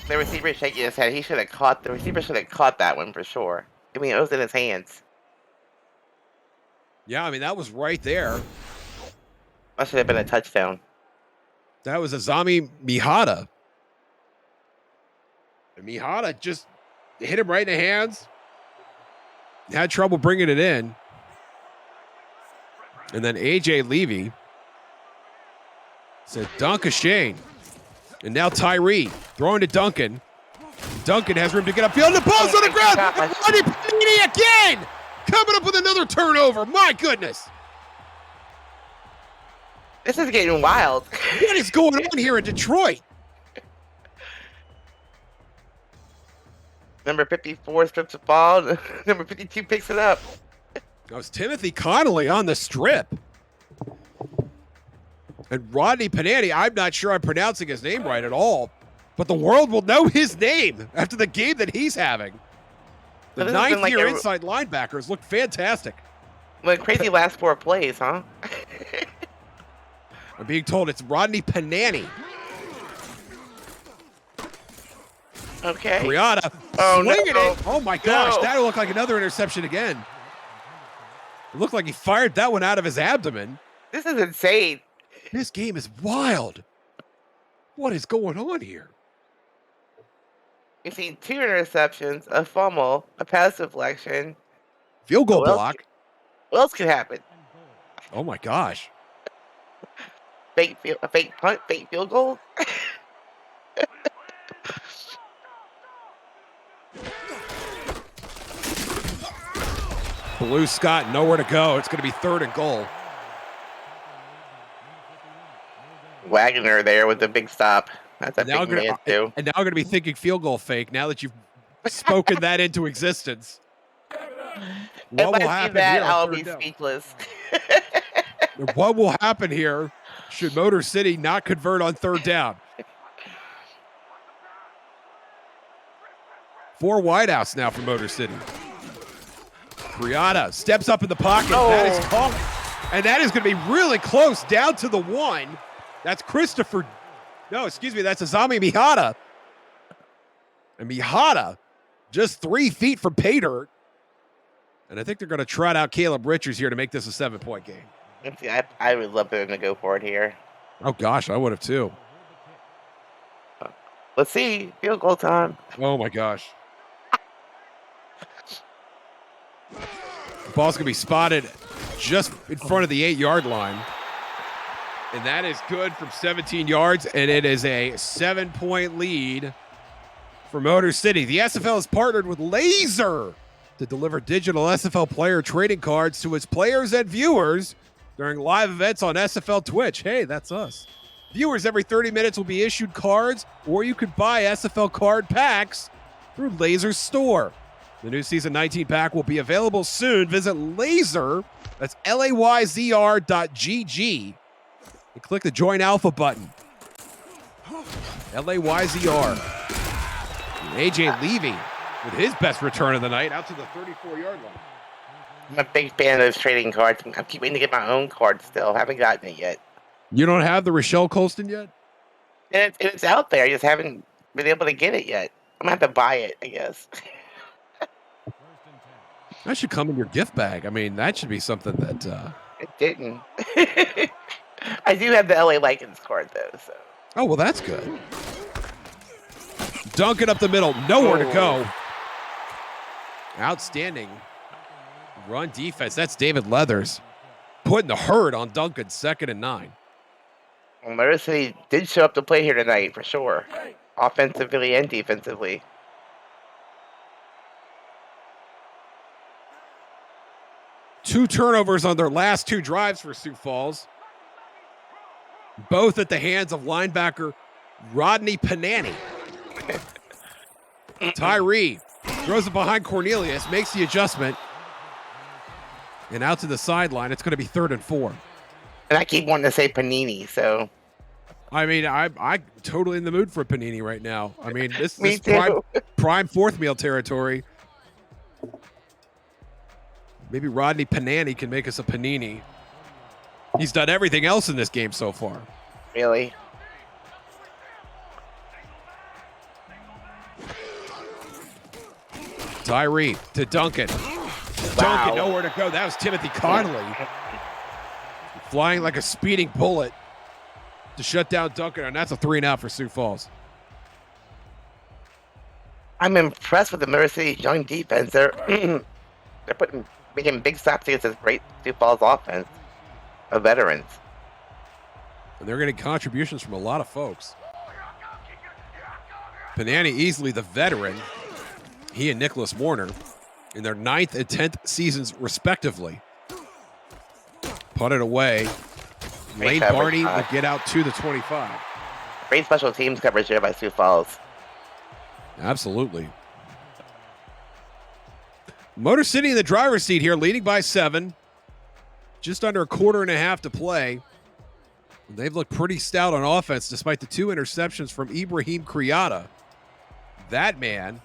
The receiver shaking his head. The receiver should have caught that one for sure. I mean, it was in his hands. Yeah, I mean, that was right there. That should have been a touchdown. That was Azami Mihata. And Mihata just hit him right in the hands. Had trouble bringing it in. And then A.J. Levy said, Dunk a Shane. And now Tyree throwing to Duncan. Duncan has room to get upfield. And the ball's on the ground. And Rodney Panini again. Coming up with another turnover. My goodness. This is getting wild. What is going on here in Detroit? Number 54 strips the ball. Number 52 picks it up. That was Timothy Connolly on the strip. And Rodney Panani, I'm not sure I'm pronouncing his name right at all, but the world will know his name after the game that he's having. The So this has been ninth-year like inside linebackers look fantastic. Like crazy last 4 plays, huh? I'm being told it's Rodney Panani. Okay. Criada swinging it. Oh my gosh, that'll look like another interception again. It looked like he fired that one out of his abdomen. This is insane. This game is wild. What is going on here? You've seen 2 interceptions, a fumble, a pass deflection. Field goal What else? block. What else could happen? Oh my gosh. A fake punt, fake field goal? Blue Scott, nowhere to go. It's going to be 3rd and goal. Wagner there with the big stop. That's a And now, big man, too. and now I'm going to be thinking field goal fake now that you've spoken that into existence. If What will I see happen that, here? I'll on be 3rd down? speechless. What will happen here should Motor City not convert on 3rd down? 4 wideouts now for Motor City. Criada steps up in the pocket. That is caught. And that is going to be really close down to the 1. That's Christopher. No, excuse me. That's Azami Mihata. And Mihata just 3 feet from pay dirt. And I think they're going to trot out Caleb Richards here to make this a 7-point game. I would love them to go for it here. Oh, gosh, I would have too. Let's see. Field goal time. Oh, my gosh. The ball's going to be spotted just in front of the 8-yard line. And that is good from 17 yards, and it is a 7-point lead for Motor City. The SFL has partnered with Laser to deliver digital SFL player trading cards to its players and viewers during live events on SFL Twitch. Hey, that's us. Viewers every 30 minutes will be issued cards, or you could buy SFL card packs through Laser's store. The new Season 19 pack will be available soon. Visit Laser, that's LAYZR.GG, and click the Join Alpha button. LAYZR. AJ Levy with his best return of the night out to the 34-yard line. I'm a big fan of those trading cards. I'm keep waiting to get my own card still. Haven't gotten it yet. You don't have the Rochelle Colston yet? And it's out there. I just haven't been able to get it yet. I'm going to have to buy it, I guess. That should come in your gift bag. I mean, that should be something that... It didn't. I do have the LA Lycans card, though. So. Oh, well, that's good. Dunk it up the middle. Nowhere to go. Outstanding run defense. That's David Leathers putting the hurt on Duncan, 2nd and 9. Well, Motor City did show up to play here tonight, for sure. Offensively and defensively. Two turnovers on their last 2 drives for Sioux Falls. Both at the hands of linebacker Rodney Panani. Tyree throws it behind Cornelius, makes the adjustment, and out to the sideline. It's going to be 3rd and 4. And I keep wanting to say Panini, so... I mean, I'm totally in the mood for a Panini right now. I mean, this Me is too. prime 4th meal territory. Maybe Rodney Panani can make us a Panini. He's done everything else in this game so far. Really? Tyree to Duncan. Duncan, nowhere to go. That was Timothy Connolly. Flying like a speeding bullet to shut down Duncan, and that's a 3-and-out for Sioux Falls. I'm impressed with the Motor City young defense. They're making big stops against this great Sioux Falls offense of veterans. And they're getting contributions from a lot of folks. Panani easily the veteran. He and Nicholas Warner in their 9th and 10th seasons, respectively. Put it away. Lane Barney will get out to the 25. Great special teams coverage here by Sioux Falls. Absolutely. Motor City in the driver's seat here, leading by 7. Just under a quarter and a half to play. They've looked pretty stout on offense despite the 2 interceptions from Ibrahim Kriata. That man,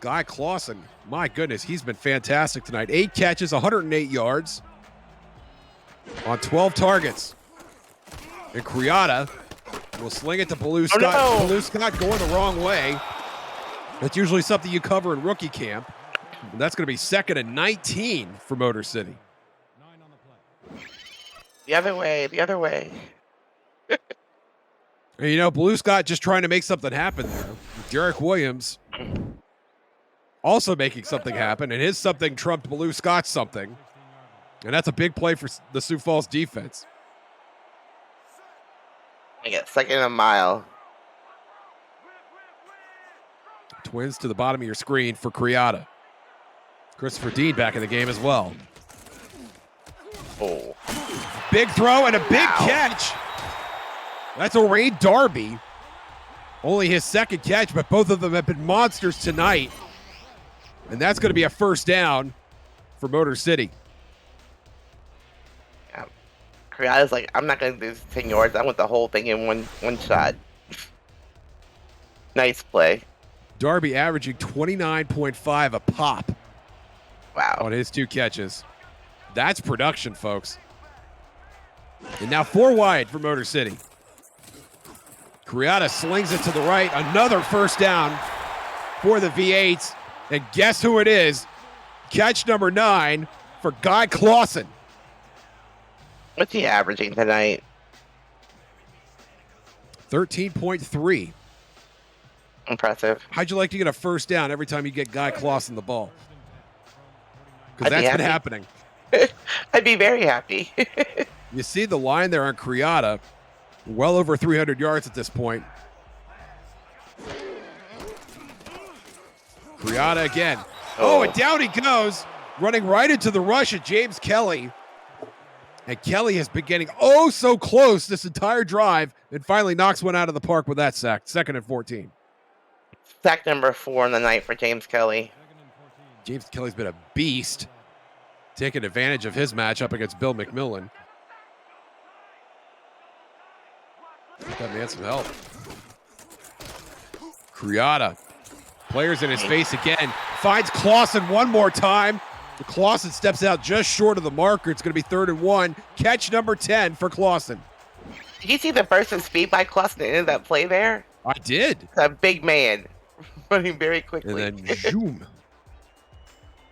Guy Clausen, my goodness, he's been fantastic tonight. 8 catches, 108 yards on 12 targets. And Kriata will sling it to Blue Scott. Oh, no. Blue Scott going the wrong way. That's usually something you cover in rookie camp. And that's going to be 2nd and 19 for Motor City. 9 on the play. The other way, the other way. And you know, Blue Scott just trying to make something happen there. Derek Williams also making something happen, and his something trumped Blue Scott's something. And that's a big play for the Sioux Falls defense. I get 2nd and a mile. Twins to the bottom of your screen for Kriata. Christopher Dean back in the game as well. Oh. Big throw and a big catch. That's O'Ray Darby. Only his 2nd catch, but both of them have been monsters tonight. And that's going to be a 1st down for Motor City. Yeah. Kriata's like, I'm not going to do 10 yards. I want the whole thing in one shot. Nice play. Darby averaging 29.5 a pop. Wow. On his 2 catches. That's production, folks. And now 4 wide for Motor City. Kriata slings it to the right. Another 1st down for the V8s. And guess who it is? Catch number 9 for Guy Clausen. What's he averaging tonight? 13.3. Impressive. How'd you like to get a 1st down every time you get Guy Clausen the ball? because I'd be that's been happy. happening. I'd be very happy. You see the line there on Criada, well over 300 yards at this point. Criada again. Oh, and down he goes, running right into the rush of James Kelly. And Kelly has been getting oh so close this entire drive and finally knocks one out of the park with that sack. 2nd and 14. Sack number 4 in the night for James Kelly. James Kelly's been a beast, taking advantage of his matchup against Bill McMillan. That man some help. Criada. Players in his face again. Finds Clausen one more time. Clausen steps out just short of the marker. It's going to be 3rd and 1. Catch number 10 for Clausen. Did you see the burst of speed by Clausen in that play there? I did. A big man running very quickly. And then zoom.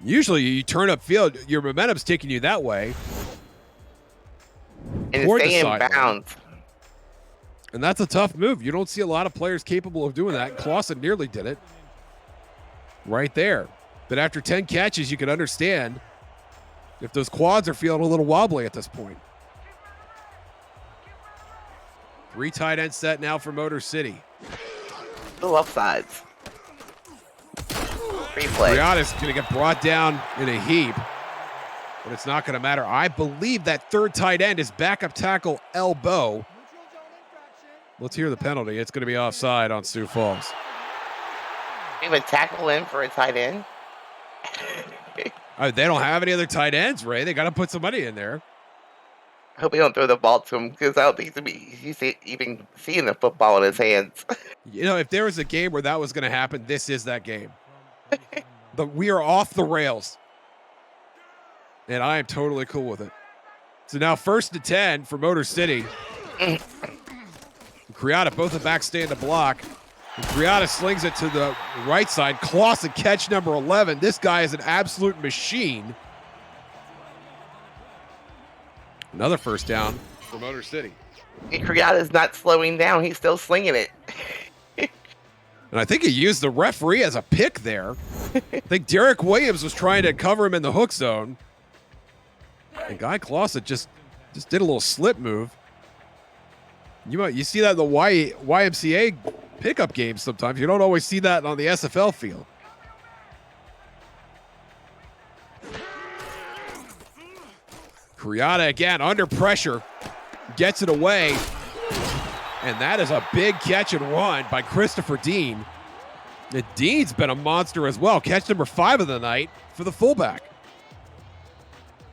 Usually you turn up field, your momentum's taking you that way. And toward the stay in sideline. bounds. And that's a tough move. You don't see a lot of players capable of doing that. Clausen nearly did it. Right there. But after 10 catches, you can understand if those quads are feeling a little wobbly at this point. 3 tight end set now for Motor City. Little upsides. Free play. Brianna's going to get brought down in a heap, but it's not going to matter. I believe that 3rd tight end is backup tackle Elbow. Let's hear the penalty. It's going to be offside on Sioux Falls. Even tackle in for a tight end. They don't have any other tight ends, Ray. They got to put somebody in there. I hope he don't throw the ball to him because I don't think he's even seeing the football in his hands. You know, if there was a game where that was going to happen, this is that game. We are off the rails. And I am totally cool with it. So now 1st and 10 for Motor City. Criada, both the backs stay in the block. And Criada slings it to the right side. Clausen catch number 11. This guy is an absolute machine. Another 1st down for Motor City. Criada's not slowing down. He's still slinging it. And I think he used the referee as a pick there. I think Derek Williams was trying to cover him in the hook zone. And Guy Clausen just did a little slip move. You see that in the YMCA pickup games sometimes. You don't always see that on the SFL field. Criada again under pressure. Gets it away. And that is a big catch and run by Christopher Dean. And Dean's been a monster as well. Catch number 5 of the night for the fullback.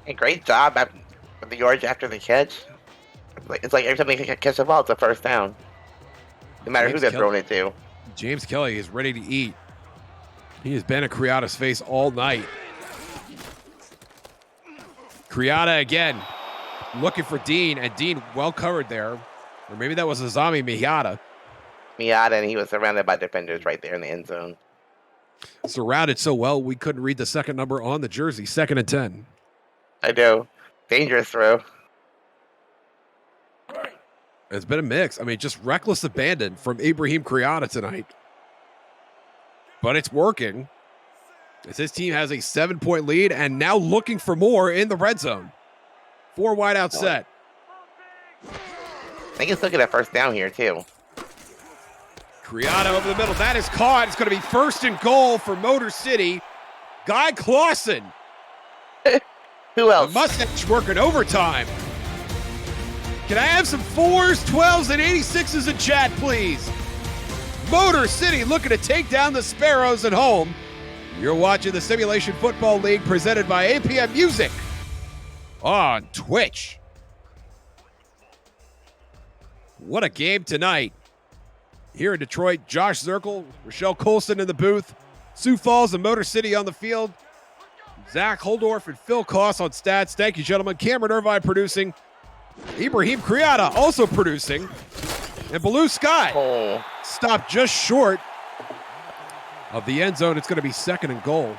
A great job with the yards after the catch. It's like every time they catch the ball, it's a 1st down. No matter who they're throwing it to. James Kelly is ready to eat. He has been at Criada's face all night. Criada again, looking for Dean, and Dean well covered there. Or maybe that was Azami Miata. Miata, and he was surrounded by defenders right there in the end zone. Surrounded so well, we couldn't read the 2nd number on the jersey. 2nd and 10. I know. Dangerous throw. It's been a mix. I mean, just reckless abandon from Ibrahim Criada tonight. But it's working. As his team has a 7-point lead and now looking for more in the red zone. 4 wide out set. I think he's looking at 1st down here, too. Criada over the middle. That is caught. It's going to be 1st and goal for Motor City. Guy Clausen. Who else? The mustache working overtime. Can I have some 4s, 12s, and 86s in chat, please? Motor City looking to take down the Sparrows at home. You're watching the Simulation Football League presented by APM Music on Twitch. What a game tonight. Here in Detroit, Josh Zirkle, Rochelle Colson in the booth, Sioux Falls and Motor City on the field, Zach Holdorf and Phil Koss on stats. Thank you, gentlemen. Cameron Irvine producing, Ibrahim Criada also producing, and Blue Sky stopped just short of the end zone. It's going to be 2nd and goal.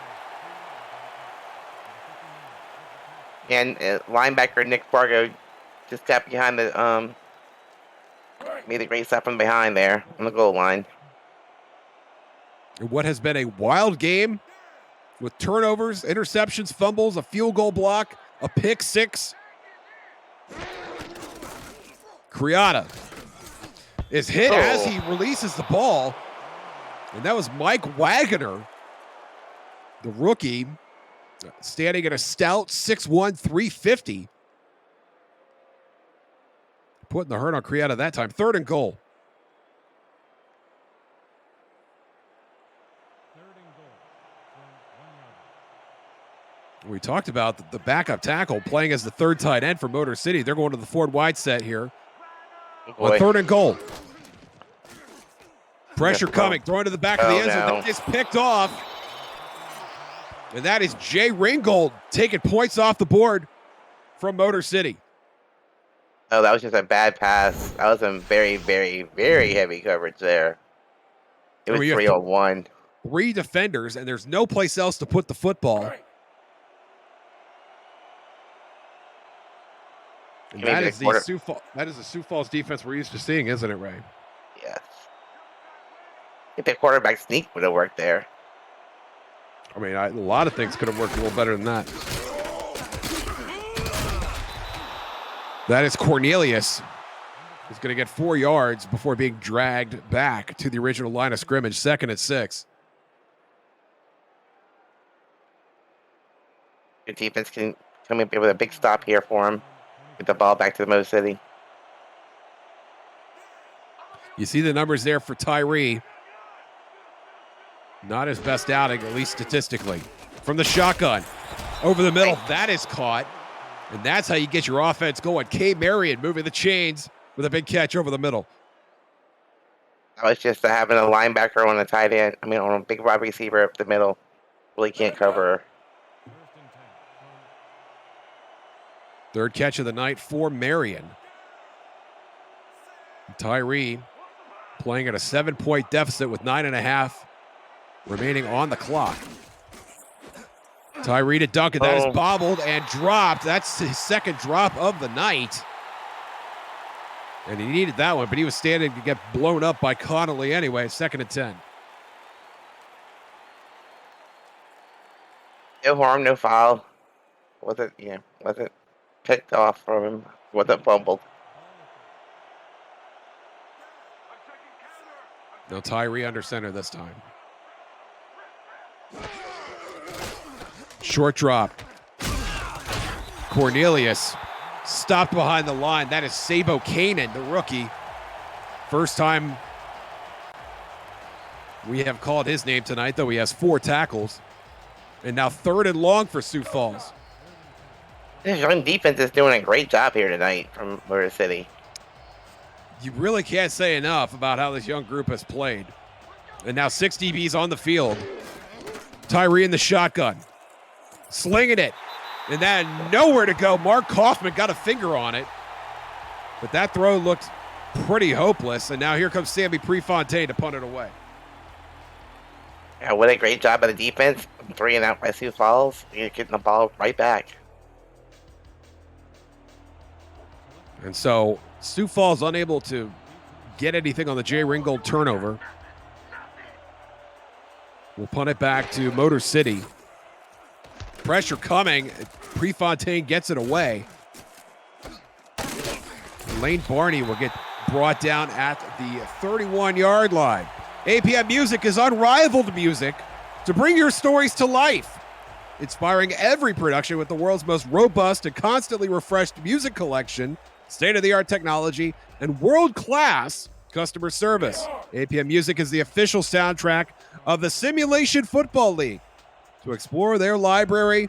And linebacker Nick Fargo just got behind the made a great stop from behind there on the goal line. What has been a wild game with turnovers, interceptions, fumbles, a field goal block, a pick six. Criada is hit as he releases the ball. And that was Mike Wagner, the rookie, standing at a stout 6'1", 350. Putting the hurt on Criada that time. 3rd and goal. We talked about the backup tackle playing as the 3rd tight end for Motor City. They're going to the Ford wide set here. On 3rd and goal. Pressure coming, throwing to the back of the end zone. That is picked off. And that is Jay Ringgold taking points off the board from Motor City. Oh, that was just a bad pass. That was some very, very, very heavy coverage there. It was 3-on-1. 3 defenders, and there's no place else to put the football. And that is the Sioux Falls defense we're used to seeing, isn't it, Ray? Yes. If the quarterback sneak would have worked there. I mean, a lot of things could have worked a little better than that. That is Cornelius. He's going to get 4 yards before being dragged back to the original line of scrimmage. 2nd and 6. Your defense can come in with a big stop here for him. Get the ball back to the Motor City. You see the numbers there for Tyree. Not his best outing, at least statistically. From the shotgun. Over the middle. That is caught. And that's how you get your offense going. K. Marion moving the chains with a big catch over the middle. That was just having a linebacker on a tight end. I mean, on a big wide receiver up the middle. Really can't cover. 3rd catch of the night for Marion. Tyree playing at a 7-point deficit with 9.5 remaining on the clock. Tyree to Duncan. That is bobbled and dropped. That's his 2nd drop of the night. And he needed that one, but he was standing to get blown up by Connolly anyway. 2nd and 10. No harm, no foul. Wasn't picked off from him. Wasn't fumbled. No, Tyree under center this time. Short drop. Cornelius stopped behind the line. That is Sabo Kanan, the rookie. First time we have called his name tonight, though he has 4 tackles. And now 3rd and long for Sioux Falls. This young defense is doing a great job here tonight from Motor City. You really can't say enough about how this young group has played. And now 6 DBs on the field. Tyree in the shotgun. Slinging it. And then nowhere to go. Mark Kaufman got a finger on it. But that throw looked pretty hopeless. And now here comes Sammy Prefontaine to punt it away. Yeah, what a great job by the defense. 3 and out by Sioux Falls. You're getting the ball right back. And so Sioux Falls unable to get anything on the Jay Ringgold turnover. We'll punt it back to Motor City. Pressure coming. Prefontaine gets it away. Lane Barney will get brought down at the 31-yard line. APM Music is unrivaled music to bring your stories to life, inspiring every production with the world's most robust and constantly refreshed music collection, state-of-the-art technology, and world-class customer service. APM Music is the official soundtrack of the Simulation Football League. To explore their library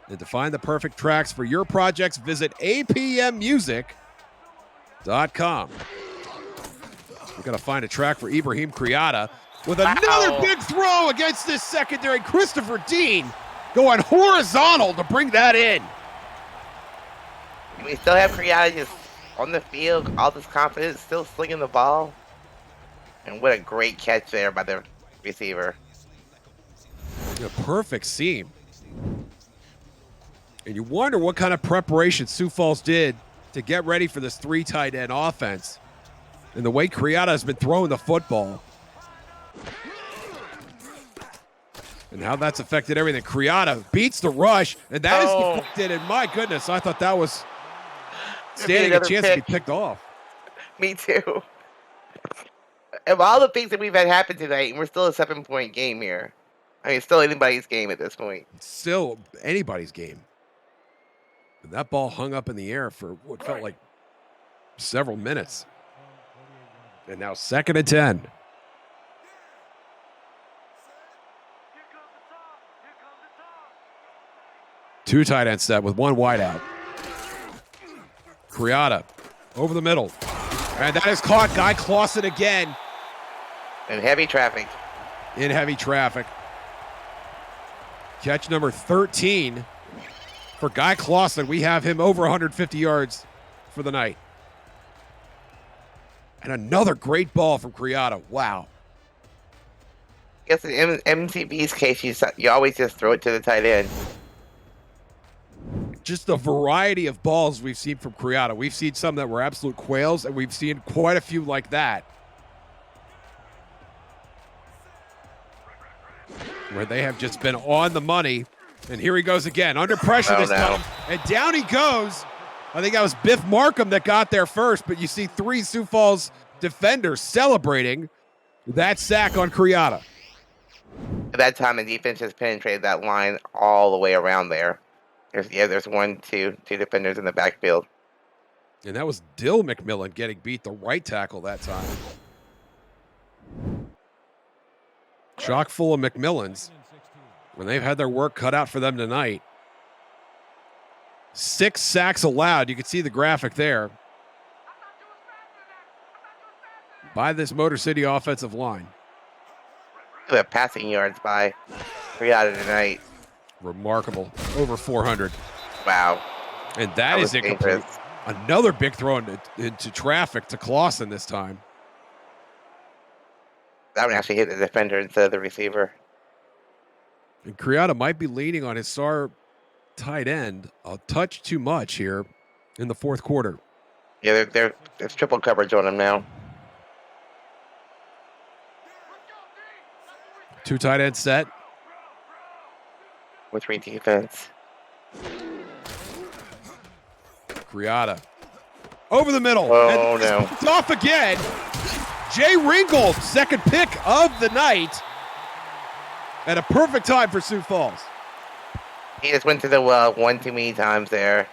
and to find the perfect tracks for your projects, visit apmmusic.com. We're going to find a track for Ibrahim Criada with another big throw against this secondary. Christopher Dean going horizontal to bring that in. We still have Criada just on the field, all this confidence, still slinging the ball. And what a great catch there by the receiver. A perfect seam. And you wonder what kind of preparation Sioux Falls did to get ready for this 3 tight end offense. And the way Criada has been throwing the football. and how that's affected everything. Criada beats the rush, and that is Oh. deflected, and my goodness, I thought that was Could be standing a another chance to be pick. picked off. Me too. Of all the things that we've had happen tonight, we're still a 7-point game here. I mean, it's still anybody's game at this point. Still anybody's game. And that ball hung up in the air for what felt like several minutes. And now 2nd and 10. Two tight end set with one wide out. Criada over the middle. And that is caught. Guy Clausen again In heavy traffic. in heavy traffic. Catch number 13 for Guy Clausen. We have him over 150 yards for the night. And another great ball from Criada. Wow. I guess in MCB's case, you always just throw it to the tight end. Just a variety of balls we've seen from Criada. We've seen some that were absolute quails, and we've seen quite a few like that, where they have just been on the money. And here he goes again, under pressure this time. And down he goes. I think that was Biff Markham that got there first, but you see 3 Sioux Falls defenders celebrating that sack on Criada. At that time, the defense just penetrated that line all the way around there. There's 2 defenders in the backfield. And that was Dill McMillan getting beat, the right tackle that time. Chock full of McMillans when they've had their work cut out for them tonight. 6 sacks allowed. You can see the graphic there by this Motor City offensive line. The passing yards by Criada tonight. Remarkable. Over 400. Wow. And that is was incomplete. dangerous. Another big throw into traffic to Clausen this time. That one actually hit the defender instead of the receiver. And Criada might be leaning on his star tight end a touch too much here in the 4th quarter. Yeah, there's triple coverage on him now. 2 tight end set. With 3 defense. Criada over the middle. Oh, and no. It's off again. Jay Ringgold, 2nd pick of the night. At a perfect time for Sioux Falls. He just went to the well one too many times there.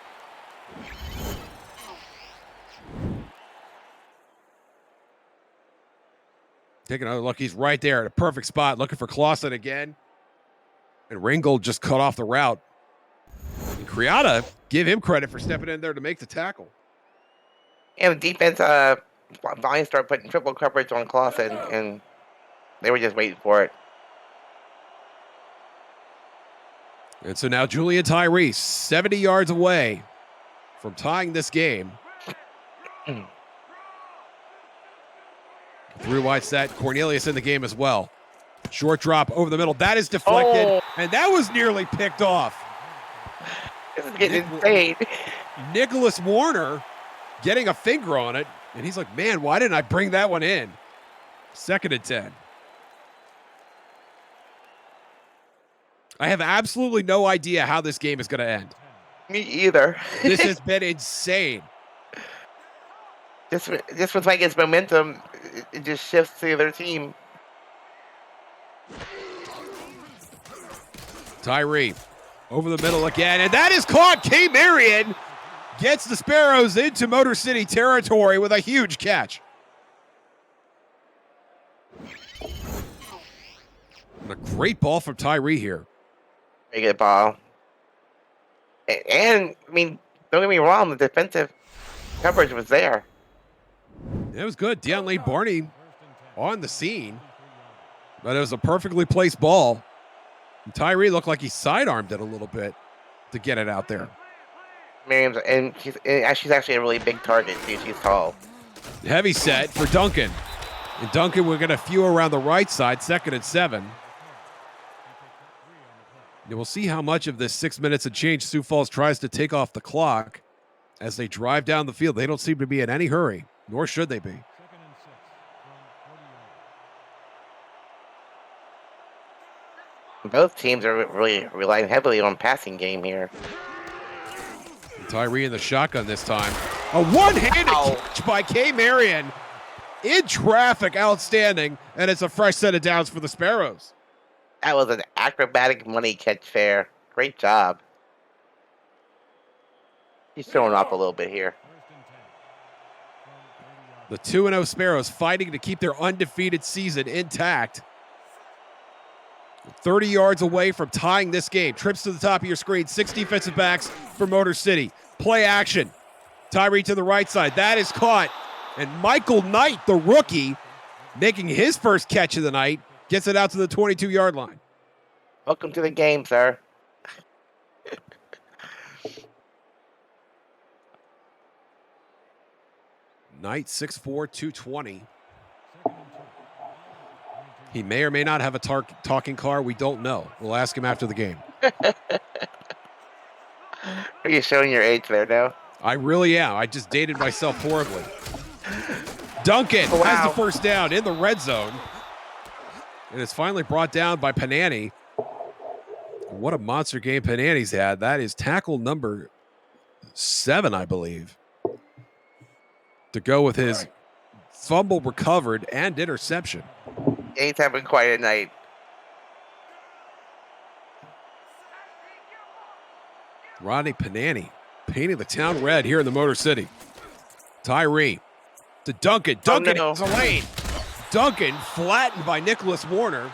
Taking another look. He's right there at a perfect spot, looking for Clausen again. And Ringgold just cut off the route. And Criada, give him credit for stepping in there to make the tackle. And the defense finally started putting triple coverage on Clausen, and they were just waiting for it. And so now Julian Tyree, 70 yards away from tying this game. 3 wide set. Cornelius in the game as well. Short drop over the middle. That is deflected, and that was nearly picked off. This is getting insane. Nicholas Warner getting a finger on it, and he's like, man, why didn't I bring that one in? 2nd and 10. I have absolutely no idea how this game is going to end. Me either. This has been insane. Just when Mike gets momentum, it just shifts to their team. Tyree over the middle again, and that is caught. K. Marion gets the Sparrows into Motor City territory with a huge catch. And a great ball from Tyree here. Very good ball. And, I mean, don't get me wrong, the defensive coverage was there. It was good. Deion Lee Barney on the scene, but it was a perfectly placed ball. And Tyree looked like he sidearmed it a little bit to get it out there. Miriam's, and she's actually a really big target, too. She's tall. Heavy set for Duncan. And Duncan, we're going to few around the right side, 2nd and 7. And we'll see how much of this 6 minutes of change Sioux Falls tries to take off the clock as they drive down the field. They don't seem to be in any hurry, nor should they be. Both teams are really relying heavily on passing game here. Tyree in the shotgun this time. A one-handed catch by K. Marion. In traffic, outstanding. And it's a fresh set of downs for the Sparrows. That was an acrobatic money catch there. Great job. He's showing off a little bit here. The 2-0 Sparrows fighting to keep their undefeated season intact. 30 yards away from tying this game. Trips to the top of your screen. 6 defensive backs for Motor City. Play action. Tyree to the right side. That is caught. And Michael Knight, the rookie, making his first catch of the night, gets it out to the 22-yard line. Welcome to the game, sir. Knight, 6'4", 220. He may or may not have a talking car. We don't know. We'll ask him after the game. Are you showing your age there now? I really am. I just dated myself horribly. Duncan has the first down in the red zone. And it's finally brought down by Panani. What a monster game Panani's had. That is tackle number 7, I believe, to go with his fumble recovered and interception. He's having quite a night. Rodney Panani painting the town red here in the Motor City. Tyree to Duncan. Duncan is a lane. Duncan flattened by Nicholas Warner.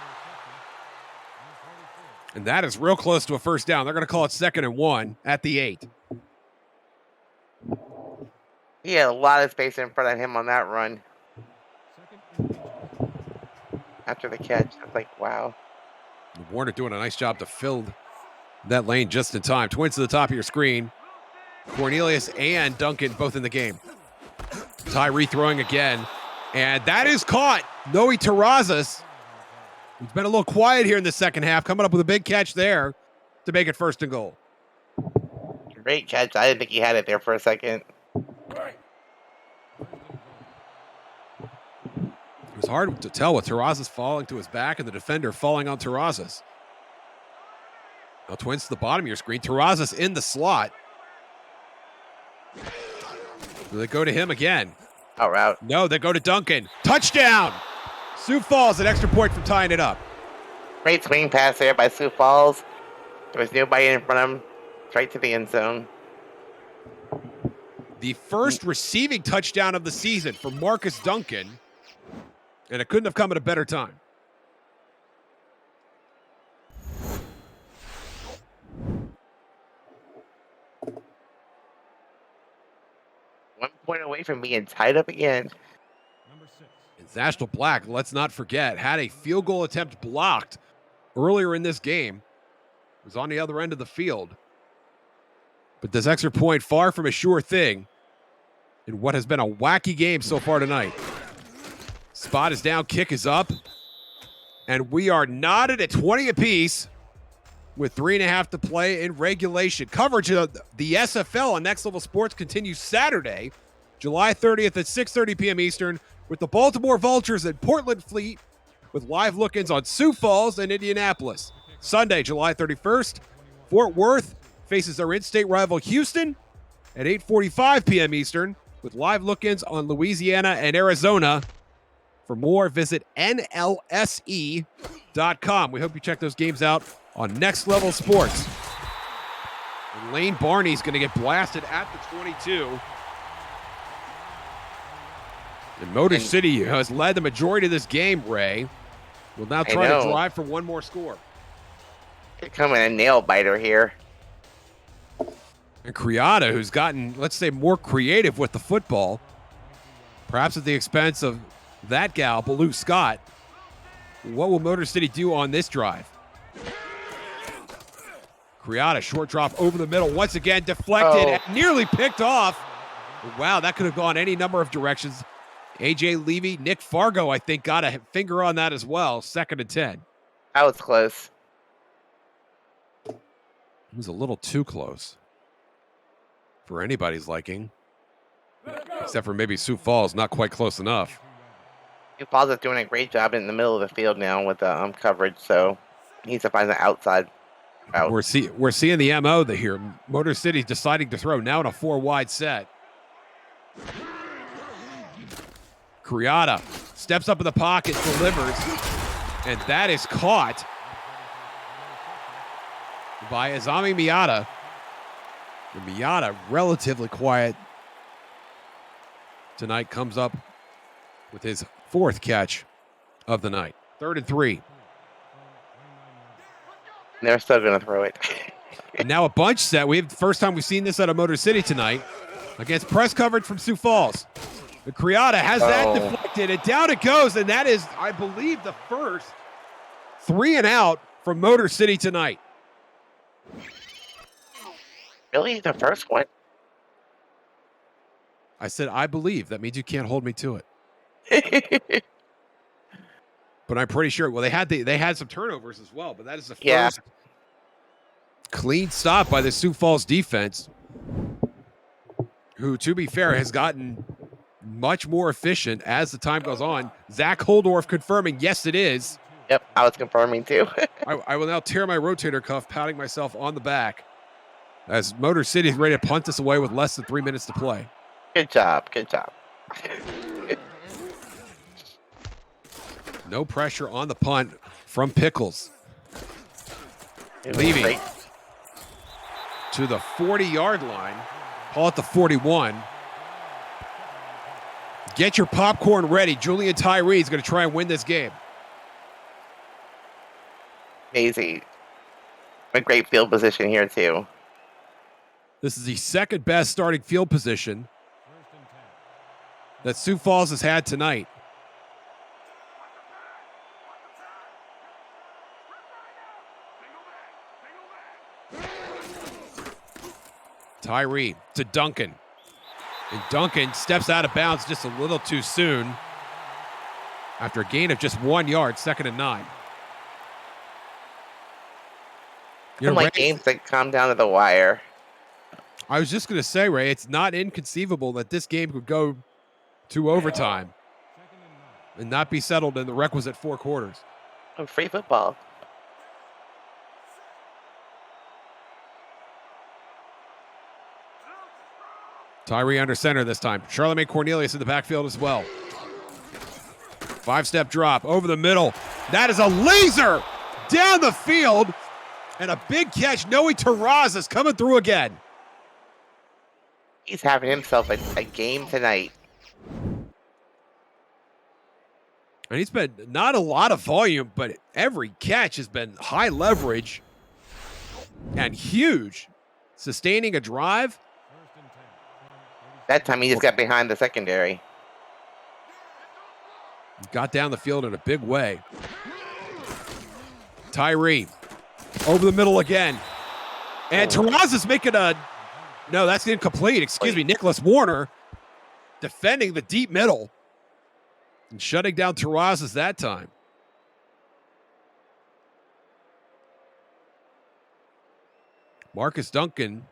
And that is real close to a first down. They're going to call it 2nd and 1 at the 8. He had a lot of space in front of him on that run. After the catch, I was like, wow. Warner doing a nice job to fill that lane just in time. Twins to the top of your screen. Cornelius and Duncan both in the game. Tyree throwing again. And that is caught. Noe Terrazas. He's been a little quiet here in the second half. Coming up with a big catch there to make it 1st and goal. Great catch. I didn't think he had it there for a second. It was hard to tell with Terrazas falling to his back and the defender falling on Terrazas. Now Twins to the bottom of your screen. Terrazas in the slot. Do they go to him again? All right. No, they go to Duncan. Touchdown! Sioux Falls, an extra point from tying it up. Great swing pass there by Sioux Falls. There was nobody in front of him. Straight to the end zone. The first receiving touchdown of the season for Marcus Duncan. And it couldn't have come at a better time. One point away from being tied up again. Number 6. And Zashtel Black, let's not forget, had a field goal attempt blocked earlier in this game. Was on the other end of the field. But this extra point far from a sure thing in what has been a wacky game so far tonight. Spot is down, kick is up. And we are knotted at 20 apiece with 3.5 to play in regulation. Coverage of the SFL on Next Level Sports continues Saturday, July 30th at 6:30 p.m. Eastern with the Baltimore Vultures and Portland Fleet with live look-ins on Sioux Falls and Indianapolis. Sunday, July 31st, Fort Worth faces their in-state rival Houston at 8:45 p.m. Eastern with live look-ins on Louisiana and Arizona. For more, visit NLSE.com. We hope you check those games out on Next Level Sports. And Lane Barney's going to get blasted at the 22. And Motor City has led the majority of this game, Ray. Will now try to drive for one more score. They're coming a nail biter here. And Criada, who's gotten, let's say, more creative with the football, perhaps at the expense of that gal, Baloo Scott. What will Motor City do on this drive? Criada, short drop over the middle. Once again, deflected and nearly picked off. Wow, that could have gone any number of directions. A.J. Levy, Nick Fargo, I think, got a finger on that as well. 2nd and 10. That was close. It was a little too close for anybody's liking. Except for maybe Sioux Falls, not quite close enough. Sioux Falls is doing a great job in the middle of the field now with the coverage, so Needs to find the outside out. We're seeing the MO here. Motor City's deciding to throw now in a 4-wide set. Criada steps up in the pocket, delivers, and that is caught by Azami Miata. And Miata, relatively quiet tonight, comes up with his 4th catch of the night. 3rd and 3. They're still going to throw it. And now a bunch set. We have the first time we've seen this out of Motor City tonight against press coverage from Sioux Falls. The Criada has that deflected, and down it goes, and that is, I believe, the first 3 and out from Motor City tonight. Really? The first one? I said, I believe. That means you can't hold me to it. But I'm pretty sure. Well, they had some turnovers as well, but that is the first clean stop by the Sioux Falls defense, who, to be fair, has gotten much more efficient as the time goes on. Zach Holdorf confirming, yes, it is. Yep, I was confirming too. I will now tear my rotator cuff, patting myself on the back, as Motor City is ready to punt this away with less than 3 minutes to play. Good job. Good job. No pressure on the punt from Pickles. Leaving to the 40-yard line. Call it the 41. Get your popcorn ready. Julian Tyree is going to try and win this game. Amazing. A great field position here, too. This is the 2nd best starting field position that Sioux Falls has had tonight. Tyree to Duncan. And Duncan steps out of bounds just a little too soon after a gain of just 1 yard, 2nd and 9. Like games that come down to the wire. I was just going to say, Ray, it's not inconceivable that this game could go to overtime and not be settled in the requisite 4 quarters. Free football. Tyree under center this time. Charlemagne Cornelius in the backfield as well. 5-step drop over the middle. That is a laser down the field. And a big catch. Noe Terrazas coming through again. He's having himself a game tonight. And he's been not a lot of volume, but every catch has been high leverage and huge. Sustaining a drive. That time he just got behind the secondary. Got down the field in a big way. Tyree over the middle again. And Terrazas making a... No, that's incomplete. Excuse me. Nicholas Warner defending the deep middle and shutting down Terrazas that time. Marcus Duncan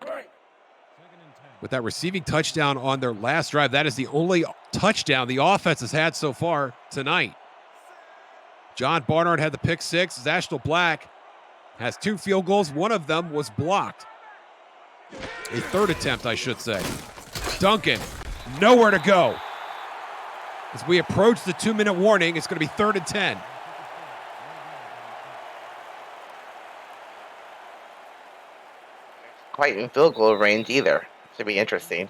with that receiving touchdown on their last drive. That is the only touchdown the offense has had so far tonight. John Barnard had the pick 6. Zashtel Black has 2 field goals. One of them was blocked. A 3rd attempt, I should say. Duncan, nowhere to go. As we approach the 2-minute warning, it's going to be 3rd and 10. Quite in field goal range either. Should be interesting.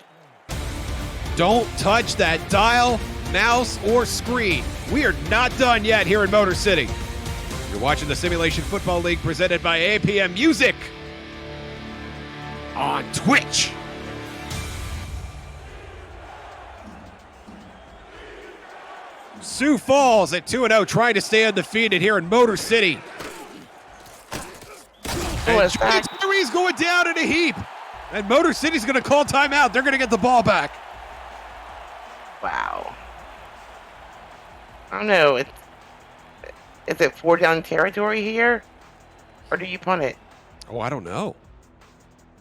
Don't touch that dial, mouse, or screen. We are not done yet here in Motor City. You're watching the Simulation Football League presented by APM Music on Twitch. Sioux Falls at 2-0, trying to stay undefeated here in Motor City. And Tyree's going down in a heap. And Motor City's going to call timeout. They're going to get the ball back. Wow. I don't know. Is it 4-down territory here? Or do you punt it? Oh, I don't know.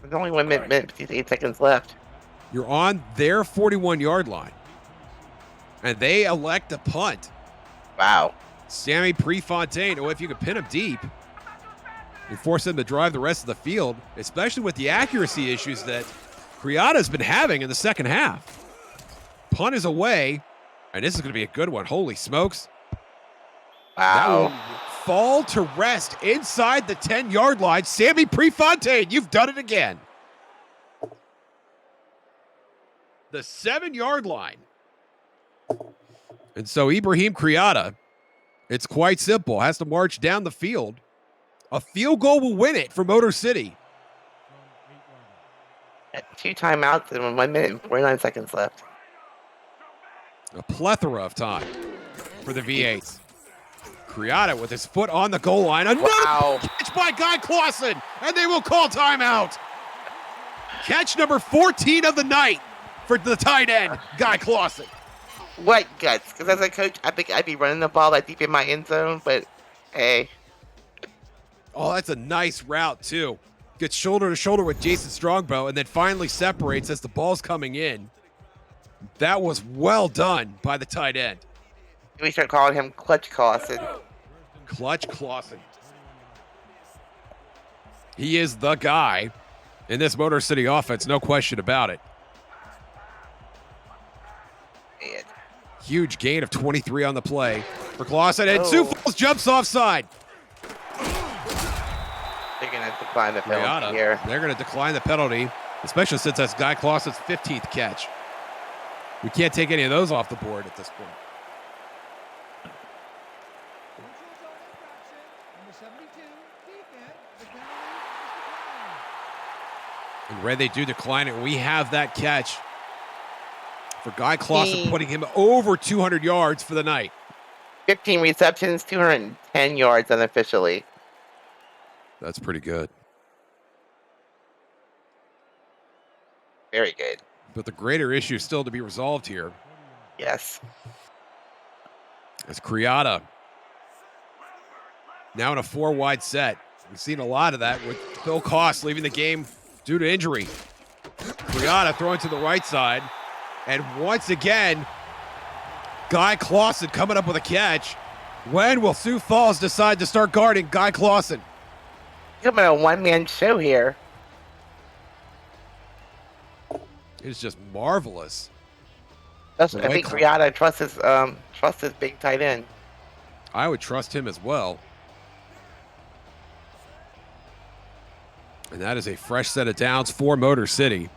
There's only 1 minute, 58 seconds left. You're on their 41-yard line. And they elect to punt. Wow. Sammy Prefontaine. Oh, if you could pin him deep. We force them to drive the rest of the field, especially with the accuracy issues that Criada's been having in the second half. Punt is away, and this is going to be a good one. Holy smokes. That will Wow. fall to rest inside the 10-yard line. Sammy Prefontaine, you've done it again. The 7-yard line. And so Ibrahim Criada, it's quite simple, has to march down the field. A field goal will win it for Motor City. 2 timeouts and 1 minute and 49 seconds left. A plethora of time for the V8s. Criada with his foot on the goal line. Another Wow. catch by Guy Clausen, and they will call timeout. Catch number 14 of the night for the tight end, Guy Clausen. What guts? Because as a coach, I think I'd be running the ball that deep in my end zone, but hey. Oh, that's a nice route, too. Gets shoulder to shoulder with Jason Strongbow and then finally separates as the ball's coming in. That was well done by the tight end. We start calling him Clutch Clausen. Clutch Clausen. He is the guy in this Motor City offense, no question about it. Man. Huge gain of 23 on the play for Clausen, and Oh. Sioux Falls jumps offside. They're going to decline the penalty Criada, here. they're going to decline the penalty, especially since that's Guy Clausen's 15th catch. We can't take any of those off the board at this point. And Red, they do decline it. We have that catch for Guy Clausen, putting him over 200 yards for the night. 15 receptions, 210 yards unofficially. That's pretty good. Very good. But the greater issue still to be resolved here Yes. is Criada now in a 4-wide set. We've seen a lot of that with Phil Koss leaving the game due to injury. Criada throwing to the right side. And once again, Guy Clausen coming up with a catch. When will Sioux Falls decide to start guarding Guy Clausen? Coming a one-man show here. It's just marvelous. That's, The I way think Criada trusts his big tight end. I would trust him as well. And that is a fresh set of downs for Motor City.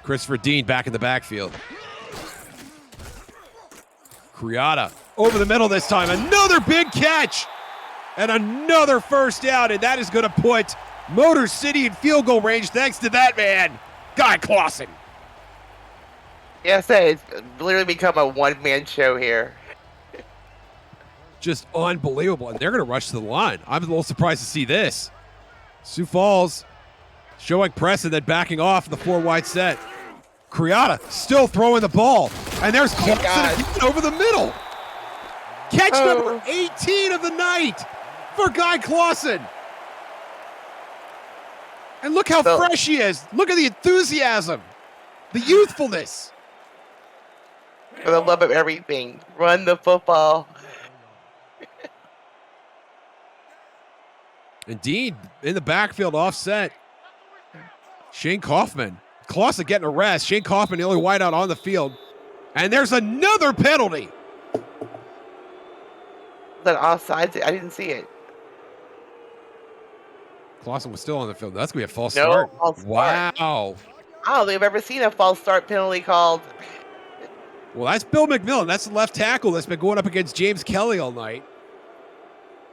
Christopher Dean back in the backfield. Criada over the middle this time. Another big catch. And another first down. And that is going to put Motor City in field goal range thanks to that man, Guy Clausen. Yes, it's literally become a one-man show here. Just unbelievable. And they're going to rush to the line. I'm a little surprised to see this. Sioux Falls showing press and then backing off in the 4-wide set. Criada still throwing the ball. And there's Clausen again over the middle. Catch number 18 of the night for Guy Clausen. And look how fresh he is. Look at the enthusiasm, the youthfulness. For the love of everything, run the football. And Dean in the backfield offset. Shane Kaufman. Clausen getting a rest. Shane Kaufman, the only wideout on the field. And there's another penalty. That offsides, I didn't see it. Clausen was still on the field. That's going to be a false No, start. false start. Wow. I don't think I've ever seen a false start penalty called. Well, that's Bill McMillan. That's the left tackle that's been going up against James Kelly all night.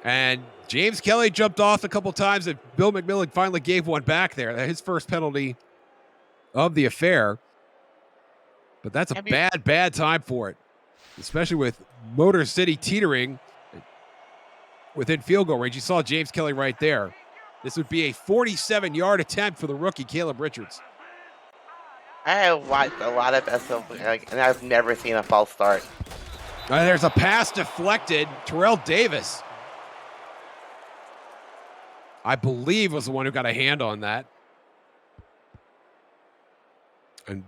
And James Kelly jumped off a couple times, and Bill McMillan finally gave one back there. His first penalty of the affair. But that's a bad time for it, especially with Motor City teetering within field goal range. You saw James Kelly right there. This would be a 47-yard attempt for the rookie, Caleb Richards. I have watched a lot of SFL, and I've never seen a false start. And there's a pass deflected. Terrell Davis, I believe, was the one who got a hand on that. And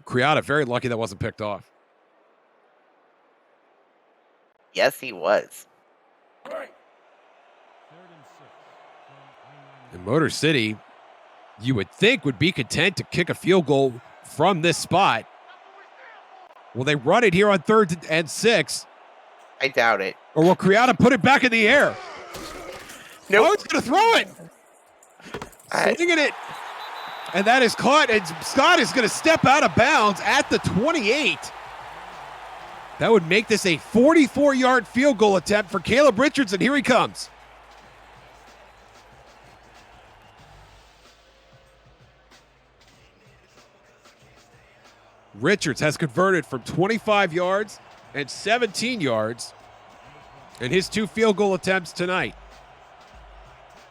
Criada, very lucky that wasn't picked off. Yes, he was. And Motor City, you would think, would be content to kick a field goal from this spot. Will they run it here on 3rd and 6? I doubt it. Or will Criada put it back in the air? Nope. Oh, he's going to throw it. Swinging it. And that is caught. And Scott is going to step out of bounds at the 28. That would make this a 44-yard field goal attempt for Caleb Richards, and here he comes. Richards has converted from 25 yards and 17 yards in his 2 field goal attempts tonight.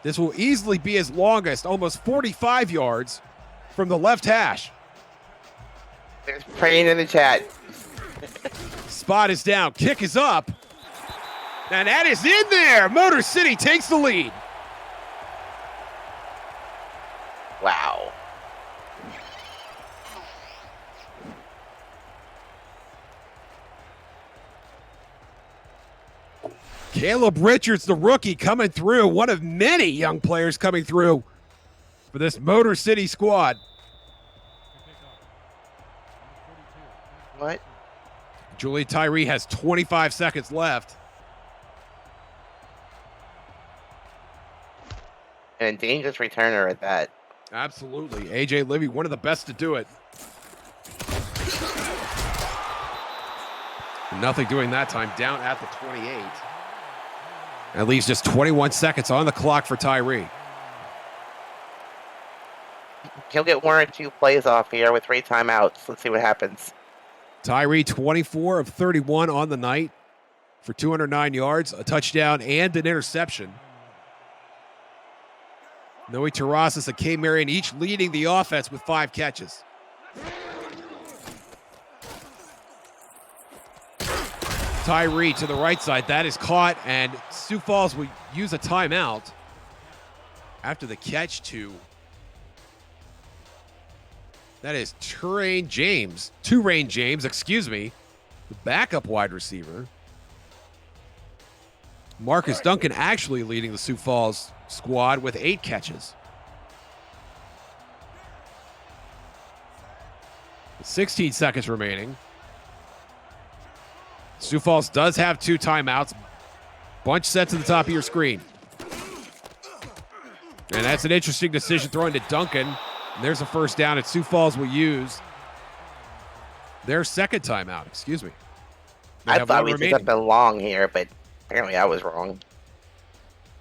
This will easily be his longest, almost 45 yards from the left hash. There's praying in the chat. Spot is down. Kick is up. And that is in there. Motor City takes the lead. Wow. Caleb Richards, the rookie, coming through. One of many young players coming through for this Motor City squad. What? Julie Tyree has 25 seconds left. And dangerous returner at that. Absolutely. AJ Livy, one of the best to do it. Nothing doing that time, down at the 28. At least just 21 seconds on the clock for Tyree. He'll get 1 or 2 plays off here with 3 timeouts. Let's see what happens. Tyree, 24 of 31 on the night for 209 yards, a touchdown, and an interception. Noe Terrazas and K. Marion each leading the offense with 5 catches. Tyree to the right side. That is caught, and Sioux Falls will use a timeout after the catch to... That is Turain James, the backup wide receiver. Marcus Duncan actually leading the Sioux Falls squad with 8 catches. 16 seconds remaining. Sioux Falls does have 2 timeouts. Bunch set to the top of your screen. And that's an interesting decision throwing to Duncan. And there's a first down, and Sioux Falls will use their second timeout. Excuse me. I thought we did something long here, but apparently I was wrong.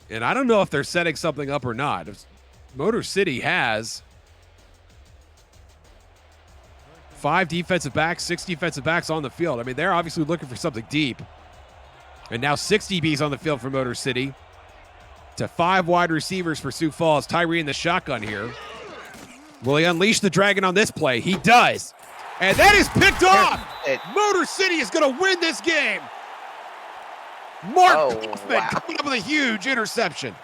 And I don't know if they're setting something up or not. Motor City has 5 defensive backs, 6 defensive backs on the field. I mean, they're obviously looking for something deep. And now 6 DBs on the field for Motor City to 5 wide receivers for Sioux Falls. Tyree in the shotgun here. Will he unleash the dragon on this play? He does. And that is picked off. Motor City is going to win this game. Mark Kaufman coming up with a huge interception.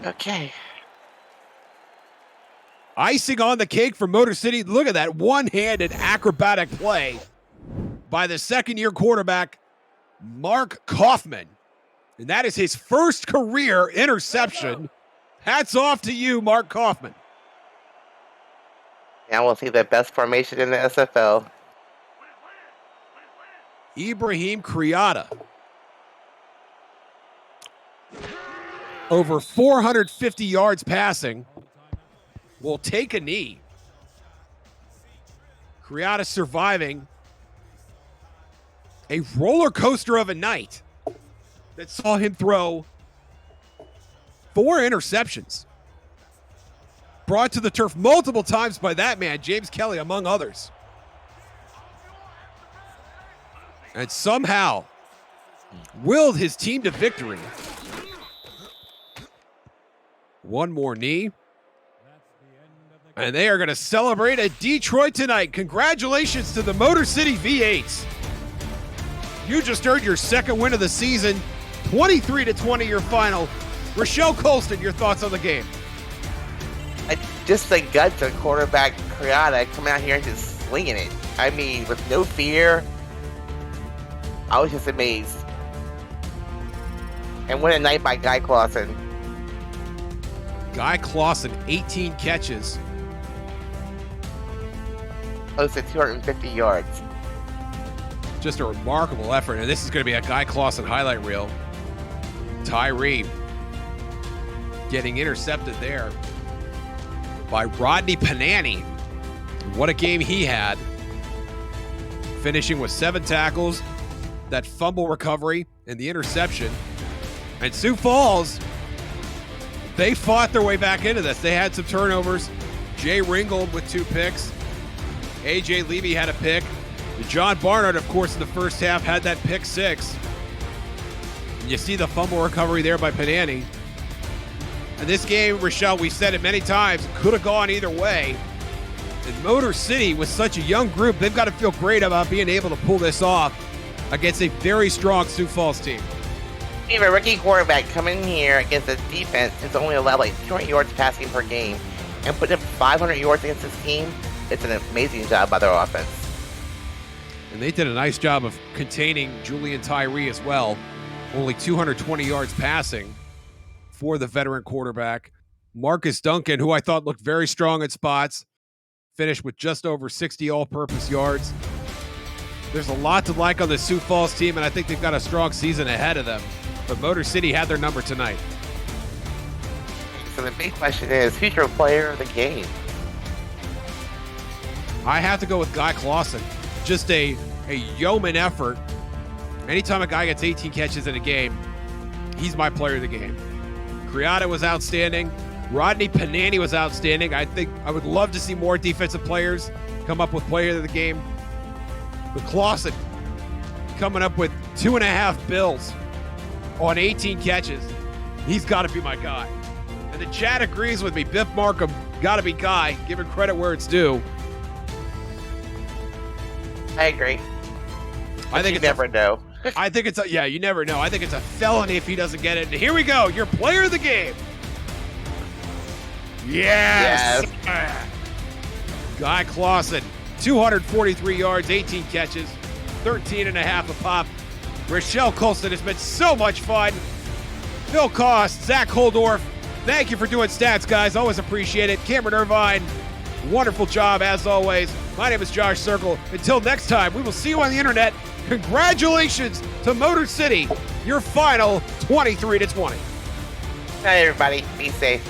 Okay. Icing on the cake for Motor City. Look at that one-handed acrobatic play by the second-year quarterback, Mark Kaufman. And that is his first career interception. Hats off to you, Mark Kaufman. Now we'll see the best formation in the SFL. Ibrahim Criada. Over 450 yards passing. Will take a knee. Criada surviving a roller coaster of a night that saw him throw 4 interceptions. Brought to the turf multiple times by that man, James Kelly, among others. And somehow willed his team to victory. One more knee. And they are going to celebrate at Detroit tonight. Congratulations to the Motor City V8s. You just earned your second win of the season. 23-20 your final. Rochelle Colston, your thoughts on the game? Just the guts of quarterback Criada coming out here and just slinging it. I mean, with no fear. I was just amazed. And what a night by Guy Clausen. Guy Clausen, 18 catches. Close to 250 yards. Just a remarkable effort. And this is going to be a Guy Clausen highlight reel. Tyree getting intercepted there by Rodney Panani. What a game he had. Finishing with 7 tackles, that fumble recovery, and the interception. And Sioux Falls, they fought their way back into this. They had some turnovers. Jay Ringgold with 2 picks. A.J. Levy had a pick. John Barnard, of course, in the first half had that pick 6. And you see the fumble recovery there by Panani. And this game, Rochelle, we've said it many times, could have gone either way. And Motor City, with such a young group, they've got to feel great about being able to pull this off against a very strong Sioux Falls team. We have a rookie quarterback coming here against a defense that's only allowed like 200 yards passing per game and putting up 500 yards against this team. It's an amazing job by their offense. And they did a nice job of containing Julian Tyree as well. Only 220 yards passing for the veteran quarterback. Marcus Duncan, who I thought looked very strong at spots, finished with just over 60 all-purpose yards. There's a lot to like on the Sioux Falls team, and I think they've got a strong season ahead of them. But Motor City had their number tonight. So the big question is, who's your player of the game? I have to go with Guy Clausen. Just a yeoman effort. Anytime a guy gets 18 catches in a game, he's my player of the game. Criada was outstanding. Rodney Panani was outstanding. I think I would love to see more defensive players come up with player of the game. But Clausen coming up with 2.5 bills on 18 catches. He's got to be my guy. And the chat agrees with me. Biff Markham, got to be Guy, giving credit where it's due. I agree. I think you never know. I think it's yeah, you never know. I think it's a felony if he doesn't get it. And here we go. Your player of the game. Yes. Guy Clausen, 243 yards, 18 catches, 13.5 a pop. Rochelle Colston, has been so much fun. Phil Kost, Zach Holdorf, thank you for doing stats, guys. Always appreciate it. Cameron Irvine, wonderful job as always. My name is Josh Circle. Until next time, we will see you on the internet. Congratulations to Motor City, your final 23-20. Night, everybody. Be safe.